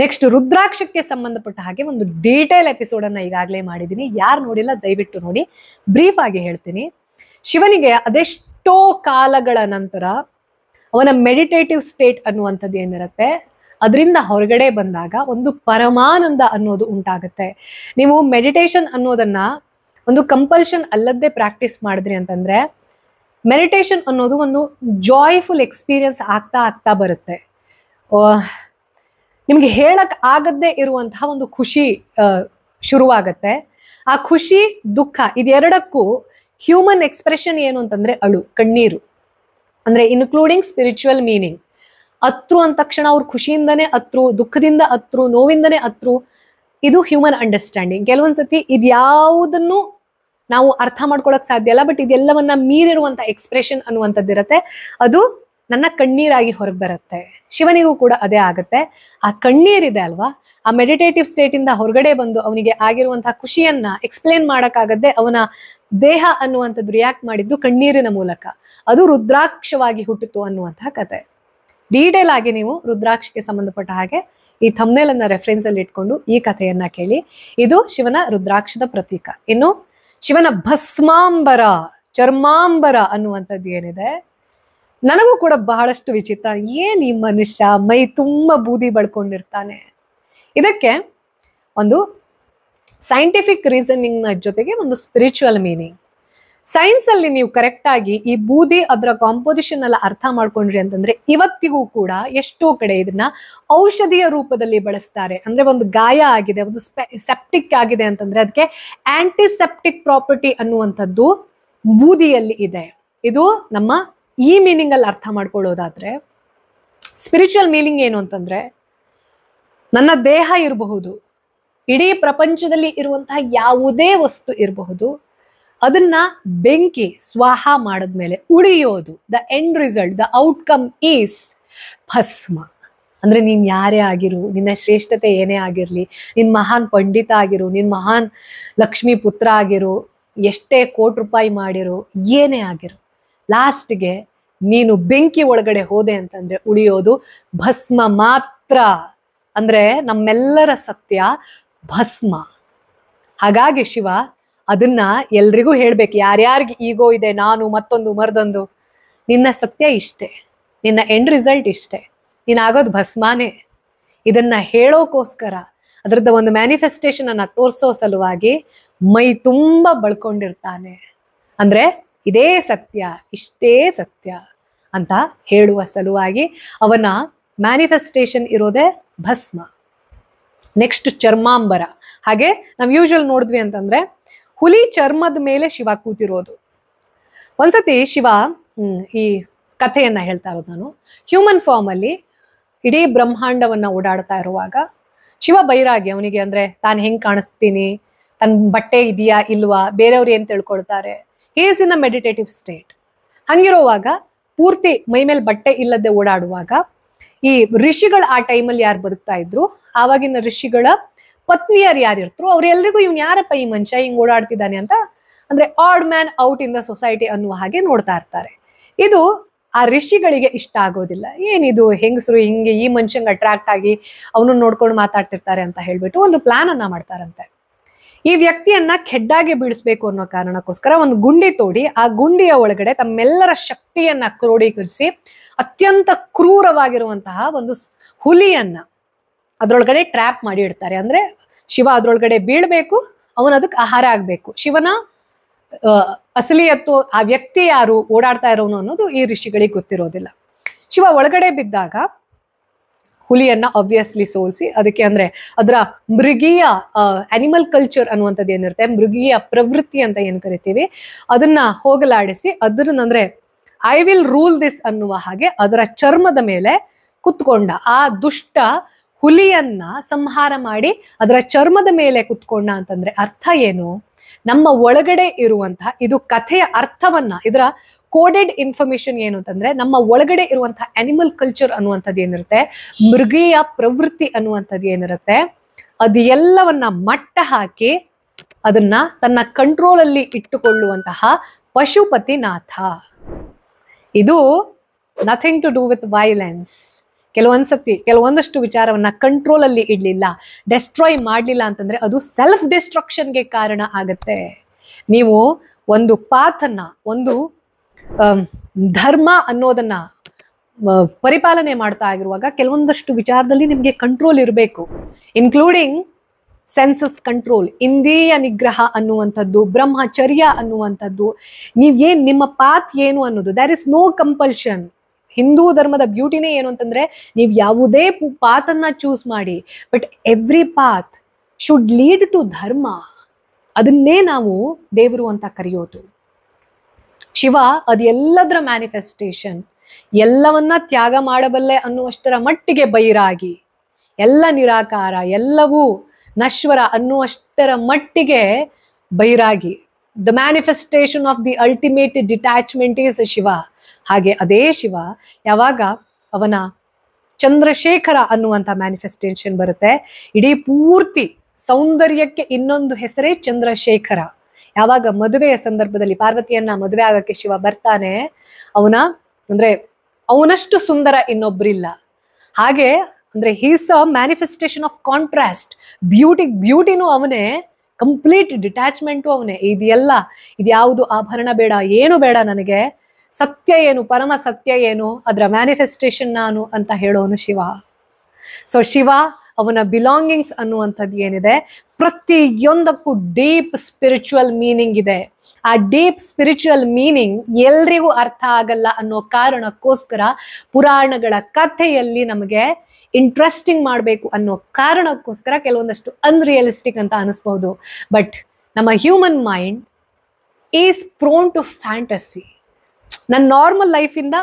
ನೆಕ್ಸ್ಟ್, ರುದ್ರಾಕ್ಷಕ್ಕೆ ಸಂಬಂಧಪಟ್ಟ ಹಾಗೆ ಒಂದು ಡೀಟೇಲ್ ಎಪಿಸೋಡ್ ಅನ್ನ ಈಗಾಗಲೇ ಮಾಡಿದ್ದೀನಿ. ಯಾರು ನೋಡಿಲ್ಲ ದಯವಿಟ್ಟು ನೋಡಿ. ಬ್ರೀಫ್ ಆಗಿ ಹೇಳ್ತೀನಿ. ಶಿವನಿಗೆ ಅದೆಷ್ಟೋ ಕಾಲಗಳ ನಂತರ ಅವನ ಮೆಡಿಟೇಟಿವ್ ಸ್ಟೇಟ್ ಅನ್ನುವಂಥದ್ದು ಏನಿರುತ್ತೆ ಅದರಿಂದ ಹೊರಗಡೆ ಬಂದಾಗ ಒಂದು ಪರಮಾನಂದ ಅನ್ನೋದು ಉಂಟಾಗುತ್ತೆ. ನೀವು ಮೆಡಿಟೇಷನ್ ಅನ್ನೋದನ್ನ ಒಂದು ಕಂಪಲ್ಷನ್ ಅಲ್ಲದೆ ಪ್ರಾಕ್ಟೀಸ್ ಮಾಡಿದ್ರಿ ಅಂತಂದ್ರೆ ಮೆಡಿಟೇಷನ್ ಅನ್ನೋದು ಒಂದು ಜಾಯ್ಫುಲ್ ಎಕ್ಸ್ಪೀರಿಯನ್ಸ್ ಆಗ್ತಾ ಆಗ್ತಾ ಬರುತ್ತೆ. ನಿಮ್ಗೆ ಹೇಳಕ್ ಆಗದ್ದೇ ಇರುವಂತಹ ಒಂದು ಖುಷಿ ಶುರುವಾಗತ್ತೆ. ಆ ಖುಷಿ ದುಃಖ ಇದೆರಡಕ್ಕೂ ಹ್ಯೂಮನ್ ಎಕ್ಸ್ಪ್ರೆಷನ್ ಏನು ಅಂತಂದ್ರೆ ಅಳು, ಕಣ್ಣೀರು. ಅಂದ್ರೆ ಇನ್ಕ್ಲೂಡಿಂಗ್ ಸ್ಪಿರಿಚುವಲ್ ಮೀನಿಂಗ್. ಅತ್ರು ಅಂದ ತಕ್ಷಣ ಅವ್ರು ಖುಷಿಯಿಂದನೇ ಅತ್ರು, ದುಃಖದಿಂದ ಅತ್ರು, ನೋವಿಂದನೇ ಅತ್ರು. ಇದು ಹ್ಯೂಮನ್ ಅಂಡರ್ಸ್ಟ್ಯಾಂಡಿಂಗ್. ಕೆಲವೊಂದ್ಸತಿ ಇದ್ಯಾವುದನ್ನು ನಾವು ಅರ್ಥ ಮಾಡ್ಕೊಳಕ್ ಸಾಧ್ಯ ಇಲ್ಲ, ಬಟ್ ಇದೆಲ್ಲವನ್ನ ಮೀರಿರುವಂತ ಎಕ್ಸ್ಪ್ರೆಷನ್ ಅನ್ನುವಂಥದ್ದಿರತ್ತೆ. ಅದು ನನ್ನ ಕಣ್ಣೀರಾಗಿ ಹೊರಗೆ ಬರುತ್ತೆ. ಶಿವನಿಗೂ ಕೂಡ ಅದೇ ಆಗತ್ತೆ. ಆ ಕಣ್ಣೀರಿದೆ ಅಲ್ವಾ, ಆ ಮೆಡಿಟೇಟಿವ್ ಸ್ಟೇಟ್ ಇಂದ ಹೊರಗಡೆ ಬಂದು ಅವನಿಗೆ ಆಗಿರುವಂತಹ ಖುಷಿಯನ್ನ ಎಕ್ಸ್ಪ್ಲೇನ್ ಮಾಡಕ್ಕಾಗದೆ ಅವನ ದೇಹ ಅನ್ನುವಂಥದ್ದು ರಿಯಾಕ್ಟ್ ಮಾಡಿದ್ದು ಕಣ್ಣೀರಿನ ಮೂಲಕ. ಅದು ರುದ್ರಾಕ್ಷವಾಗಿ ಹುಟ್ಟಿತು ಅನ್ನುವಂತಹ ಕತೆ. ಡೀಟೇಲ್ ಆಗಿ ನೀವು ರುದ್ರಾಕ್ಷಕ್ಕೆ ಸಂಬಂಧಪಟ್ಟ ಹಾಗೆ ಈ ಥಂಬ್ನೇಲ್ ಅನ್ನ ರೆಫರೆನ್ಸ್ ಅಲ್ಲಿ ಇಟ್ಕೊಂಡು ಈ ಕಥೆಯನ್ನ ಕೇಳಿ. ಇದು ಶಿವನ ರುದ್ರಾಕ್ಷದ ಪ್ರತೀಕ. ಇನ್ನು ಶಿವನ ಭಸ್ಮಾಂಬರ, ಚರ್ಮಾಂಬರ ಅನ್ನುವಂಥದ್ದು ಏನಿದೆ, ನನಗೂ ಕೂಡ ಬಹಳಷ್ಟು ವಿಚಿತ್ರ. ಏನ್ ಈ ಮನುಷ್ಯ ಮೈ ತುಂಬಾ ಬೂದಿ ಬಳ್ಕೊಂಡಿರ್ತಾನೆ? ಇದಕ್ಕೆ ಒಂದು ಸೈಂಟಿಫಿಕ್ ರೀಸನಿಂಗ್ ನ ಜೊತೆಗೆ ಒಂದು ಸ್ಪಿರಿಚುವಲ್ ಮೀನಿಂಗ್. ಸೈನ್ಸ್ ಅಲ್ಲಿ ನೀವು ಕರೆಕ್ಟ್ ಆಗಿ ಈ ಬೂದಿ ಅದರ ಕಾಂಪೋಸಿಷನ್ ಎಲ್ಲ ಅರ್ಥ ಮಾಡ್ಕೊಂಡ್ರಿ ಅಂತಂದ್ರೆ ಇವತ್ತಿಗೂ ಕೂಡ ಎಷ್ಟೋ ಕಡೆ ಇದನ್ನ ಔಷಧಿಯ ರೂಪದಲ್ಲಿ ಬಳಸ್ತಾರೆ. ಅಂದ್ರೆ ಒಂದು ಗಾಯ ಆಗಿದೆ, ಒಂದು ಸೆಪ್ಟಿಕ್ ಆಗಿದೆ ಅಂತಂದ್ರೆ ಅದಕ್ಕೆ ಆಂಟಿಸೆಪ್ಟಿಕ್ ಪ್ರಾಪರ್ಟಿ ಅನ್ನುವಂಥದ್ದು ಬೂದಿಯಲ್ಲಿ ಇದೆ. ಇದು ನಮ್ಮ ಈ ಮೀನಿಂಗ್ ಅಲ್ಲಿ ಅರ್ಥ ಮಾಡ್ಕೊಳ್ಳೋದಾದ್ರೆ, ಸ್ಪಿರಿಚುವಲ್ ಮೀನಿಂಗ್ ಏನು ಅಂತಂದ್ರೆ, ನನ್ನ ದೇಹ ಇರಬಹುದು, ಇಡೀ ಪ್ರಪಂಚದಲ್ಲಿ ಇರುವಂತಹ ಯಾವುದೇ ವಸ್ತು ಇರಬಹುದು, ಅದನ್ನ ಬೆಂಕಿ ಸ್ವಾಹ ಮಾಡಿದ್ಮೇಲೆ ಉಳಿಯೋದು, the end result, the outcome is bhasma. ಅಂದ್ರೆ ನೀನ್ ಯಾರೇ ಆಗಿರು, ನಿನ್ನ ಶ್ರೇಷ್ಠತೆ ಏನೇ ಆಗಿರ್ಲಿ, ನಿನ್ ಮಹಾನ್ ಪಂಡಿತ ಆಗಿರು, ನಿನ್ ಮಹಾನ್ ಲಕ್ಷ್ಮೀ ಪುತ್ರ ಆಗಿರು, ಎಷ್ಟೇ ಕೋಟಿ ರೂಪಾಯಿ ಮಾಡಿರು, ಏನೇ ಆಗಿರು, ಲಾಸ್ಟ್ಗೆ ನೀನು ಬೆಂಕಿ ಒಳಗಡೆ ಹೋದೆ ಅಂತಂದ್ರೆ ಉಳಿಯೋದು ಭಸ್ಮ ಮಾತ್ರ. ಅಂದ್ರೆ ನಮ್ಮೆಲ್ಲರ ಸತ್ಯ ಭಸ್ಮ. ಹಾಗಾಗಿ ಶಿವ ಅದನ್ನ ಎಲ್ರಿಗೂ ಹೇಳ್ಬೇಕು. ಯಾರ್ಯಾರಿಗೆ ಈಗೋ ಇದೆ, ನಾನು ಮತ್ತೊಂದು ಮರ್ದೊಂದು, ನಿನ್ನ ಸತ್ಯ ಇಷ್ಟೇ, ನಿನ್ನ ಎಂಡ್ ರಿಸಲ್ಟ್ ಇಷ್ಟೇ, ನೀನ್ ಆಗೋದು ಭಸ್ಮಾನೇ. ಇದನ್ನ ಹೇಳೋಕೋಸ್ಕರ, ಅದರದ್ದು ಒಂದು ಮ್ಯಾನಿಫೆಸ್ಟೇಷನ್ ಅನ್ನ ತೋರಿಸೋ ಸಲುವಾಗಿ ಮೈ ತುಂಬಾ ಬಳ್ಕೊಂಡಿರ್ತಾನೆ. ಅಂದ್ರೆ ಇದೇ ಸತ್ಯ, ಇಷ್ಟೇ ಸತ್ಯ ಅಂತ ಹೇಳುವ ಸಲುವಾಗಿ ಅವನ ಮ್ಯಾನಿಫೆಸ್ಟೇಷನ್ ಇರೋದೇ ಭಸ್ಮ. ನೆಕ್ಸ್ಟ್ ಚರ್ಮಾಂಬರ. ಹಾಗೆ ನಾವು ಯೂಶುವಲ್ ನೋಡಿದ್ವಿ ಅಂತಂದ್ರೆ ಹುಲಿ ಚರ್ಮದ ಮೇಲೆ ಶಿವ ಕೂತಿರೋದು. ಒಂದ್ಸತಿ ಶಿವ ಈ ಕಥೆಯನ್ನ ಹೇಳ್ತಾ ಇರೋದು ನಾನು, ಹ್ಯೂಮನ್ ಫಾರ್ಮ್ ಅಲ್ಲಿ ಇಡೀ ಬ್ರಹ್ಮಾಂಡವನ್ನ ಓಡಾಡ್ತಾ ಇರುವಾಗ ಶಿವ ಬೈರಾಗಿ ಅವನಿಗೆ, ಅಂದ್ರೆ ತಾನು ಹೆಂಗ್ ಕಾಣಿಸ್ತೀನಿ, ತನ್ನ ಬಟ್ಟೆ ಇದೆಯಾ ಇಲ್ವಾ, ಬೇರೆಯವ್ರು ಏನ್ ತಿಳ್ಕೊಳ್ತಾರೆ, is in a meditative state. ಹಂಗಿರುವಾಗ ಪೂರ್ತಿ ಮೈ ಮೇಲೆ ಬಟ್ಟೆ ಇಲ್ಲದೆ ಓಡಾಡುವಾಗ ಈ ಋಷಿಗಳು ಆ ಟೈಮಲ್ಲಿ ಯಾರು ಬದುಕ್ತಾ ಇದ್ರು, ಆವಾಗಿನ ಋಷಿಗಳ ಪತ್ನಿಯರು ಯಾರಿರ್ತರು, ಅವ್ರೆಲ್ರಿಗೂ ಇವ್ನು ಯಾರಪ್ಪ ಈ ಮನುಷ್ಯ ಹಿಂಗ್ ಓಡಾಡ್ತಿದ್ದಾನೆ ಅಂತ, ಅಂದ್ರೆ odd man out in the society ಅನ್ನುವ ಹಾಗೆ ನೋಡ್ತಾ ಇರ್ತಾರೆ. ಇದು ಆ ಋಷಿಗಳಿಗೆ ಇಷ್ಟ ಆಗೋದಿಲ್ಲ. ಏನಿದು ಹೆಂಗಸರು ಹಿಂಗೆ ಈ ಮನುಷ್ಯಂಗೆ ಅಟ್ರಾಕ್ಟ್ ಆಗಿ ಅವನನ್ನ ನೋಡ್ಕೊಂಡು ಮಾತಾಡ್ತಿರ್ತಾರೆ ಅಂತ ಹೇಳ್ಬಿಟ್ಟು ಒಂದು ಪ್ಲಾನ್ ಅನ್ನ ಮಾಡ್ತಾರಂತೆ. ಈ ವ್ಯಕ್ತಿಯನ್ನ ಖೆಡ್ಡಾಗೆ ಬೀಳಿಸ್ಬೇಕು ಅನ್ನೋ ಕಾರಣಕ್ಕೋಸ್ಕರ ಒಂದು ಗುಂಡಿ ತೋಡಿ ಆ ಗುಂಡಿಯ ಒಳಗಡೆ ತಮ್ಮೆಲ್ಲರ ಶಕ್ತಿಯನ್ನ ಕ್ರೋಢೀಕರಿಸಿ ಅತ್ಯಂತ ಕ್ರೂರವಾಗಿರುವಂತಹ ಒಂದು ಹುಲಿಯನ್ನ ಅದ್ರೊಳಗಡೆ ಟ್ರ್ಯಾಪ್ ಮಾಡಿ ಇಡ್ತಾರೆ. ಅಂದ್ರೆ ಶಿವ ಅದ್ರೊಳಗಡೆ ಬೀಳ್ಬೇಕು, ಅವನ ಅದಕ್ಕೆ ಆಹಾರ ಆಗ್ಬೇಕು. ಶಿವನ ಅಸಲಿಯತ್ತು, ಆ ವ್ಯಕ್ತಿ ಯಾರು, ಓಡಾಡ್ತಾ ಇರೋನು ಅನ್ನೋದು ಈ ಋಷಿಗಳಿಗೆ ಗೊತ್ತಿರೋದಿಲ್ಲ. ಶಿವ ಒಳಗಡೆ ಬಿದ್ದಾಗ ಹುಲಿಯನ್ನ ಆಬ್ವಿಯಸ್ಲಿ ಸೋಲಿಸಿ ಅದಕ್ಕೆ, ಅಂದ್ರೆ ಅದರ ಮೃಗೀಯ ಅನಿಮಲ್ ಕಲ್ಚರ್ ಅನ್ನುವಂಥದ್ದು ಏನಿರುತ್ತೆ, ಮೃಗೀಯ ಪ್ರವೃತ್ತಿ ಅಂತ ಏನ್ ಕರಿತೀವಿ, ಅದನ್ನ ಹೋಗಲಾಡಿಸಿ ಅದ್ರನ್ನ, ಅಂದ್ರೆ ಐ ವಿಲ್ ರೂಲ್ ದಿಸ್ ಅನ್ನುವ ಹಾಗೆ ಅದರ ಚರ್ಮದ ಮೇಲೆ ಕುತ್ಕೊಂಡ ಆ ದುಷ್ಟ ಹುಲಿಯನ್ನ ಸಂಹಾರ ಮಾಡಿ ಅದರ ಚರ್ಮದ ಮೇಲೆ ಕುತ್ಕೊಂಡ ಅಂತಂದ್ರೆ ಅರ್ಥ ಏನು? ನಮ್ಮ ಒಳಗಡೆ ಇರುವಂತಹ, ಇದು ಕಥೆಯ ಅರ್ಥವನ್ನ, ಇದರ ಕೋಡೆಡ್ ಇನ್ಫಾರ್ಮೇಶನ್ ಏನು ಅಂತಂದ್ರೆ, ನಮ್ಮ ಒಳಗಡೆ ಇರುವಂತಹ ಅನಿಮಲ್ ಕಲ್ಚರ್ ಅನ್ನುವಂಥದ್ದು ಏನಿರುತ್ತೆ, ಮೃಗೀಯ ಪ್ರವೃತ್ತಿ ಅನ್ನುವಂಥದ್ದು ಏನಿರುತ್ತೆ, ಅದು ಎಲ್ಲವನ್ನ ಮಟ್ಟ ಹಾಕಿ ಅದನ್ನ ತನ್ನ ಕಂಟ್ರೋಲ್ ಅಲ್ಲಿ ಇಟ್ಟುಕೊಳ್ಳುವಂತಹ ಪಶುಪತಿನಾಥ. ಇದು nothing to do with violence. ಕೆಲವೊಂದಷ್ಟು ವಿಚಾರವನ್ನ ಕಂಟ್ರೋಲ್ ಅಲ್ಲಿ ಇಡ್ಲಿಲ್ಲ, ಡೆಸ್ಟ್ರಾಯ್ ಮಾಡ್ಲಿಲ್ಲ ಅಂತಂದ್ರೆ ಅದು ಸೆಲ್ಫ್ ಡಿಸ್ಟ್ರಕ್ಷನ್ಗೆ ಕಾರಣ ಆಗತ್ತೆ. ನೀವು ಒಂದು ಪಾಥನ್ನ, ಒಂದು ಧರ್ಮ ಅನ್ನೋದನ್ನ ಪರಿಪಾಲನೆ ಮಾಡ್ತಾ ಆಗಿರುವಾಗ ಕೆಲವೊಂದಷ್ಟು ವಿಚಾರದಲ್ಲಿ ನಿಮ್ಗೆ ಕಂಟ್ರೋಲ್ ಇರಬೇಕು, ಇನ್ಕ್ಲೂಡಿಂಗ್ ಸೆನ್ಸಸ್ ಕಂಟ್ರೋಲ್, ಇಂದ್ರಿಯ ನಿಗ್ರಹ ಅನ್ನುವಂಥದ್ದು, ಬ್ರಹ್ಮಚರ್ಯ ಅನ್ನುವಂಥದ್ದು, ನೀವೇನ್ ನಿಮ್ಮ ಪಾತ್ ಏನು ಅನ್ನೋದು, there is no compulsion. Hindu ಧರ್ಮದ ಬ್ಯೂಟಿನೇ ಏನು ಅಂತಂದ್ರೆ, ನೀವು ಯಾವುದೇ ಪಾತನ್ನ ಚೂಸ್ ಮಾಡಿ, but every path should lead to dharma. ಅದನ್ನೇ ನಾವು ದೇವರು ಅಂತ ಕರೆಯೋದು. ಶಿವ ಅದು ಎಲ್ಲದರ ಮ್ಯಾನಿಫೆಸ್ಟೇಷನ್. ಎಲ್ಲವನ್ನ ತ್ಯಾಗ ಮಾಡಬಲ್ಲೆ ಅನ್ನುವಷ್ಟರ ಮಟ್ಟಿಗೆ ಬೈರಾಗಿ, ಎಲ್ಲ ನಿರಾಕಾರ, ಎಲ್ಲವೂ ನಶ್ವರ ಅನ್ನುವಷ್ಟರ ಮಟ್ಟಿಗೆ ಬೈರಾಗಿ. The manifestation of the ultimate detachment is Shiva. ಹಾಗೆ ಅದೇ ಶಿವ ಯಾವಾಗ ಅವನ ಚಂದ್ರಶೇಖರ ಅನ್ನುವಂಥ ಮ್ಯಾನಿಫೆಸ್ಟೇಷನ್ ಬರುತ್ತೆ, ಇಡೀ ಪೂರ್ತಿ ಸೌಂದರ್ಯಕ್ಕೆ ಇನ್ನೊಂದು ಹೆಸರೇ ಚಂದ್ರಶೇಖರ. ಯಾವಾಗ ಮದುವೆಯ ಸಂದರ್ಭದಲ್ಲಿ ಪಾರ್ವತಿಯನ್ನ ಮದುವೆ ಆಗಕ್ಕೆ ಶಿವ ಬರ್ತಾನೆ, ಅವನಷ್ಟು ಸುಂದರ ಇನ್ನೊಬ್ರಿಲ್ಲ. ಹಾಗೆ ಅಂದ್ರೆ he's a manifestation of contrast. ಬ್ಯೂಟಿನೂ ಅವನೇ, ಕಂಪ್ಲೀಟ್ ಡಿಟ್ಯಾಚ್ಮೆಂಟು ಅವನೇ. ಇದ್ಯಾವುದು ಆಭರಣ ಬೇಡ, ಏನು ಬೇಡ ನನಗೆ, ಸತ್ಯ ಏನು, ಪರಮ ಸತ್ಯ ಏನು, ಅದರ ಮ್ಯಾನಿಫೆಸ್ಟೇಷನ್ ನಾನು ಅಂತ ಹೇಳೋನು ಶಿವ. ಸೊ ಶಿವ ಅವನ ಬಿಲಾಂಗಿಂಗ್ಸ್ ಅನ್ನುವಂಥದ್ದು ಏನಿದೆ, ಪ್ರತಿಯೊಂದಕ್ಕೂ ಡೀಪ್ ಸ್ಪಿರಿಚುವಲ್ ಮೀನಿಂಗ್ ಇದೆ. ಆ ಡೀಪ್ ಸ್ಪಿರಿಚುವಲ್ ಮೀನಿಂಗ್ ಎಲ್ರಿಗೂ ಅರ್ಥ ಆಗಲ್ಲ ಅನ್ನೋ ಕಾರಣಕ್ಕೋಸ್ಕರ ಪುರಾಣಗಳ ಕಥೆಯಲ್ಲಿ ನಮಗೆ ಇಂಟ್ರೆಸ್ಟಿಂಗ್ ಮಾಡಬೇಕು ಅನ್ನೋ ಕಾರಣಕ್ಕೋಸ್ಕರ ಕೆಲವೊಂದಷ್ಟು ಅನ್ರಿಯಲಿಸ್ಟಿಕ್ ಅಂತ ಅನಿಸ್ಬಹುದು. ಬಟ್ ನಮ್ಮ human mind is prone to fantasy. ನನ್ನ ನಾರ್ಮಲ್ ಲೈಫಿಂದ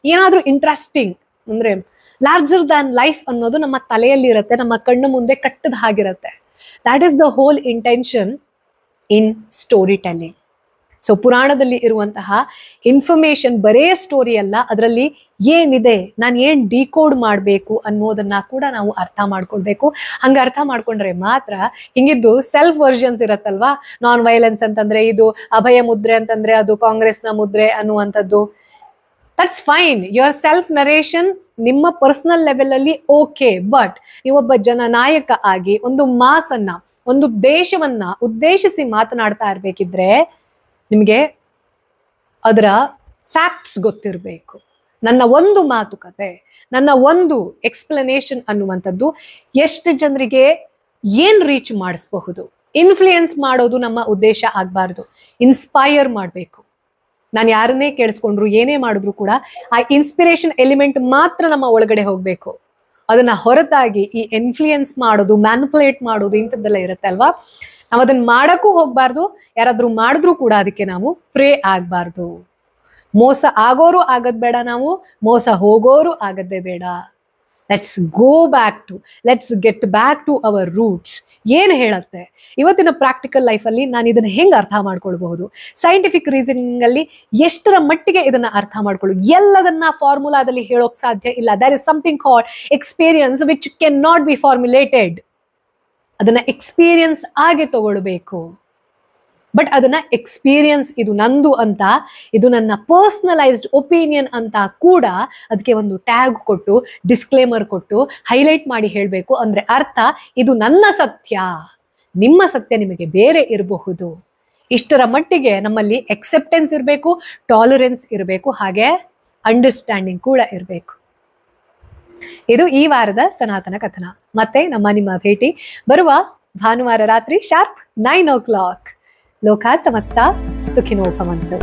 ಏನಾದರೂ ಇಂಟ್ರೆಸ್ಟಿಂಗ್ ಅಂದರೆ ಲಾರ್ಜರ್ ದ್ಯಾನ್ ಲೈಫ್ ಅನ್ನೋದು ನಮ್ಮ ತಲೆಯಲ್ಲಿ ಇರುತ್ತೆ, ನಮ್ಮ ಕಣ್ಣು ಮುಂದೆ ಕಟ್ಟದ ಹಾಗಿರುತ್ತೆ. That is the whole intention in storytelling. So ಪುರಾಣದಲ್ಲಿ ಇರುವಂತಹ ಇನ್ಫಾರ್ಮೇಶನ್ ಬರೇ ಸ್ಟೋರಿ ಅಲ್ಲ, ಅದರಲ್ಲಿ ಏನಿದೆ, ನಾನು ಏನು ಡಿಕೋಡ್ ಮಾಡಬೇಕು ಅನ್ನೋದನ್ನ ಕೂಡ ನಾವು ಅರ್ಥ ಮಾಡ್ಕೊಳ್ಬೇಕು. ಹಂಗೆ ಅರ್ಥ ಮಾಡ್ಕೊಂಡ್ರೆ ಮಾತ್ರ ಹಿಂಗಿದ್ದು ಸೆಲ್ಫ್ ವರ್ಷನ್ಸ್ ಇರತ್ತಲ್ವಾ, ನಾನ್ ವೈಲೆನ್ಸ್ ಅಂತಂದ್ರೆ ಇದು, ಅಭಯ ಮುದ್ರೆ ಅಂತಂದ್ರೆ ಅದು ಕಾಂಗ್ರೆಸ್ನ ಮುದ್ರೆ ಅನ್ನುವಂಥದ್ದು. That's fine, your self narration ನಿಮ್ಮ ಪರ್ಸನಲ್ ಲೆವೆಲ್ ಅಲ್ಲಿ ಓಕೆ. ಬಟ್ ನೀವೊಬ್ಬ ಜನನಾಯಕ ಆಗಿ ಒಂದು ಮಾಸನ್ನ, ಒಂದು ದೇಶವನ್ನ ಉದ್ದೇಶಿಸಿ ಮಾತನಾಡ್ತಾ ಇರ್ಬೇಕಿದ್ರೆ ನಿಮಗೆ ಅದರ ಫ್ಯಾಕ್ಟ್ಸ್ ಗೊತ್ತಿರಬೇಕು. ನನ್ನ ಒಂದು ಮಾತುಕತೆ, ನನ್ನ ಒಂದು ಎಕ್ಸ್ಪ್ಲನೇಷನ್ ಅನ್ನುವಂಥದ್ದು ಎಷ್ಟು ಜನರಿಗೆ ಏನ್ ರೀಚ್ ಮಾಡಿಸಬಹುದು. ಇನ್ಫ್ಲೂಯೆನ್ಸ್ ಮಾಡೋದು ನಮ್ಮ ಉದ್ದೇಶ ಆಗಬಾರ್ದು, ಇನ್ಸ್ಪೈರ್ ಮಾಡಬೇಕು. ನಾನು ಯಾರನ್ನೇ ಕೇಳಿಸ್ಕೊಂಡ್ರು, ಏನೇ ಮಾಡಿದ್ರು ಕೂಡ ಆ ಇನ್ಸ್ಪಿರೇಷನ್ ಎಲಿಮೆಂಟ್ ಮಾತ್ರ ನಮ್ಮ ಒಳಗಡೆ ಹೋಗ್ಬೇಕು. ಅದನ್ನ ಹೊರತಾಗಿ ಈ ಇನ್ಫ್ಲೂಯೆನ್ಸ್ ಮಾಡೋದು, ಮ್ಯಾನಿಪುಲೇಟ್ ಮಾಡೋದು ಇಂಥದ್ದೆಲ್ಲ ಇರುತ್ತೆ ಅಲ್ವಾ, ನಾವು ಅದನ್ನ ಮಾಡಕ್ಕೂ ಹೋಗ್ಬಾರ್ದು. ಯಾರಾದ್ರೂ ಮಾಡಿದ್ರು ಕೂಡ ಅದಕ್ಕೆ ನಾವು ಪ್ರೇ ಆಗ್ಬಾರ್ದು. ಮೋಸ ಆಗೋರು ಆಗದ್ ಬೇಡ, ನಾವು ಮೋಸ ಹೋಗೋರು ಆಗದ್ದೇ ಬೇಡ. Let's get back to our roots. ಏನು ಹೇಳುತ್ತೆ ಇವತ್ತಿನ ಪ್ರಾಕ್ಟಿಕಲ್ ಲೈಫಲ್ಲಿ ನಾನು ಇದನ್ನ ಹೆಂಗೆ ಅರ್ಥ ಮಾಡ್ಕೊಳ್ಬಹುದು, ಸೈಂಟಿಫಿಕ್ ರೀಸನಿಂಗ್ ಅಲ್ಲಿ ಎಷ್ಟರ ಮಟ್ಟಿಗೆ ಇದನ್ನ ಅರ್ಥ ಮಾಡ್ಕೊಳ್ಳೋದು. ಎಲ್ಲದನ್ನ ಫಾರ್ಮುಲಾದಲ್ಲಿ ಹೇಳೋಕ್ ಸಾಧ್ಯ ಇಲ್ಲ. There is something called experience which can not be formulated. ಅದನ್ನ ಎಕ್ಸ್ಪೀರಿಯನ್ಸ್ ಆಗಿ ತಗೊಳ್ಬೇಕು. ಬಟ್ ಅದನ್ನ ಎಕ್ಸ್ಪೀರಿಯನ್ಸ್, ಇದು ನಂದು ಅಂತ, ಇದು ನನ್ನ ಪರ್ಸನಲೈಸ್ಡ್ ಒಪಿನಿಯನ್ ಅಂತ ಕೂಡ ಅದಕ್ಕೆ ಒಂದು ಟ್ಯಾಗ್ ಕೊಟ್ಟು, ಡಿಸ್ಕ್ಲೇಮರ್ ಕೊಟ್ಟು, ಹೈಲೈಟ್ ಮಾಡಿ ಹೇಳಬೇಕು. ಅಂದ್ರೆ ಅರ್ಥ ಇದು ನನ್ನ ಸತ್ಯ, ನಿಮ್ಮ ಸತ್ಯ ನಿಮಗೆ ಬೇರೆ ಇರಬಹುದು. ಇಷ್ಟರ ಮಟ್ಟಿಗೆ ನಮ್ಮಲ್ಲಿ ಎಕ್ಸೆಪ್ಟೆನ್ಸ್ ಇರಬೇಕು, ಟಾಲರೆನ್ಸ್ ಇರಬೇಕು, ಹಾಗೆ ಅಂಡರ್ಸ್ಟ್ಯಾಂಡಿಂಗ್ ಕೂಡ ಇರಬೇಕು. ಇದು ಈ ವಾರದ ಸನಾತನ ಕಥನ. ಮತ್ತೆ ನಿಮ್ಮ ಭೇಟಿ ಬರುವ ಭಾನುವಾರ ರಾತ್ರಿ ಶಾರ್ಪ್ 9 o'clock. ಲೋಕ ಸಮಸ್ತ ಸುಖಿನೋ ಭವಂತು.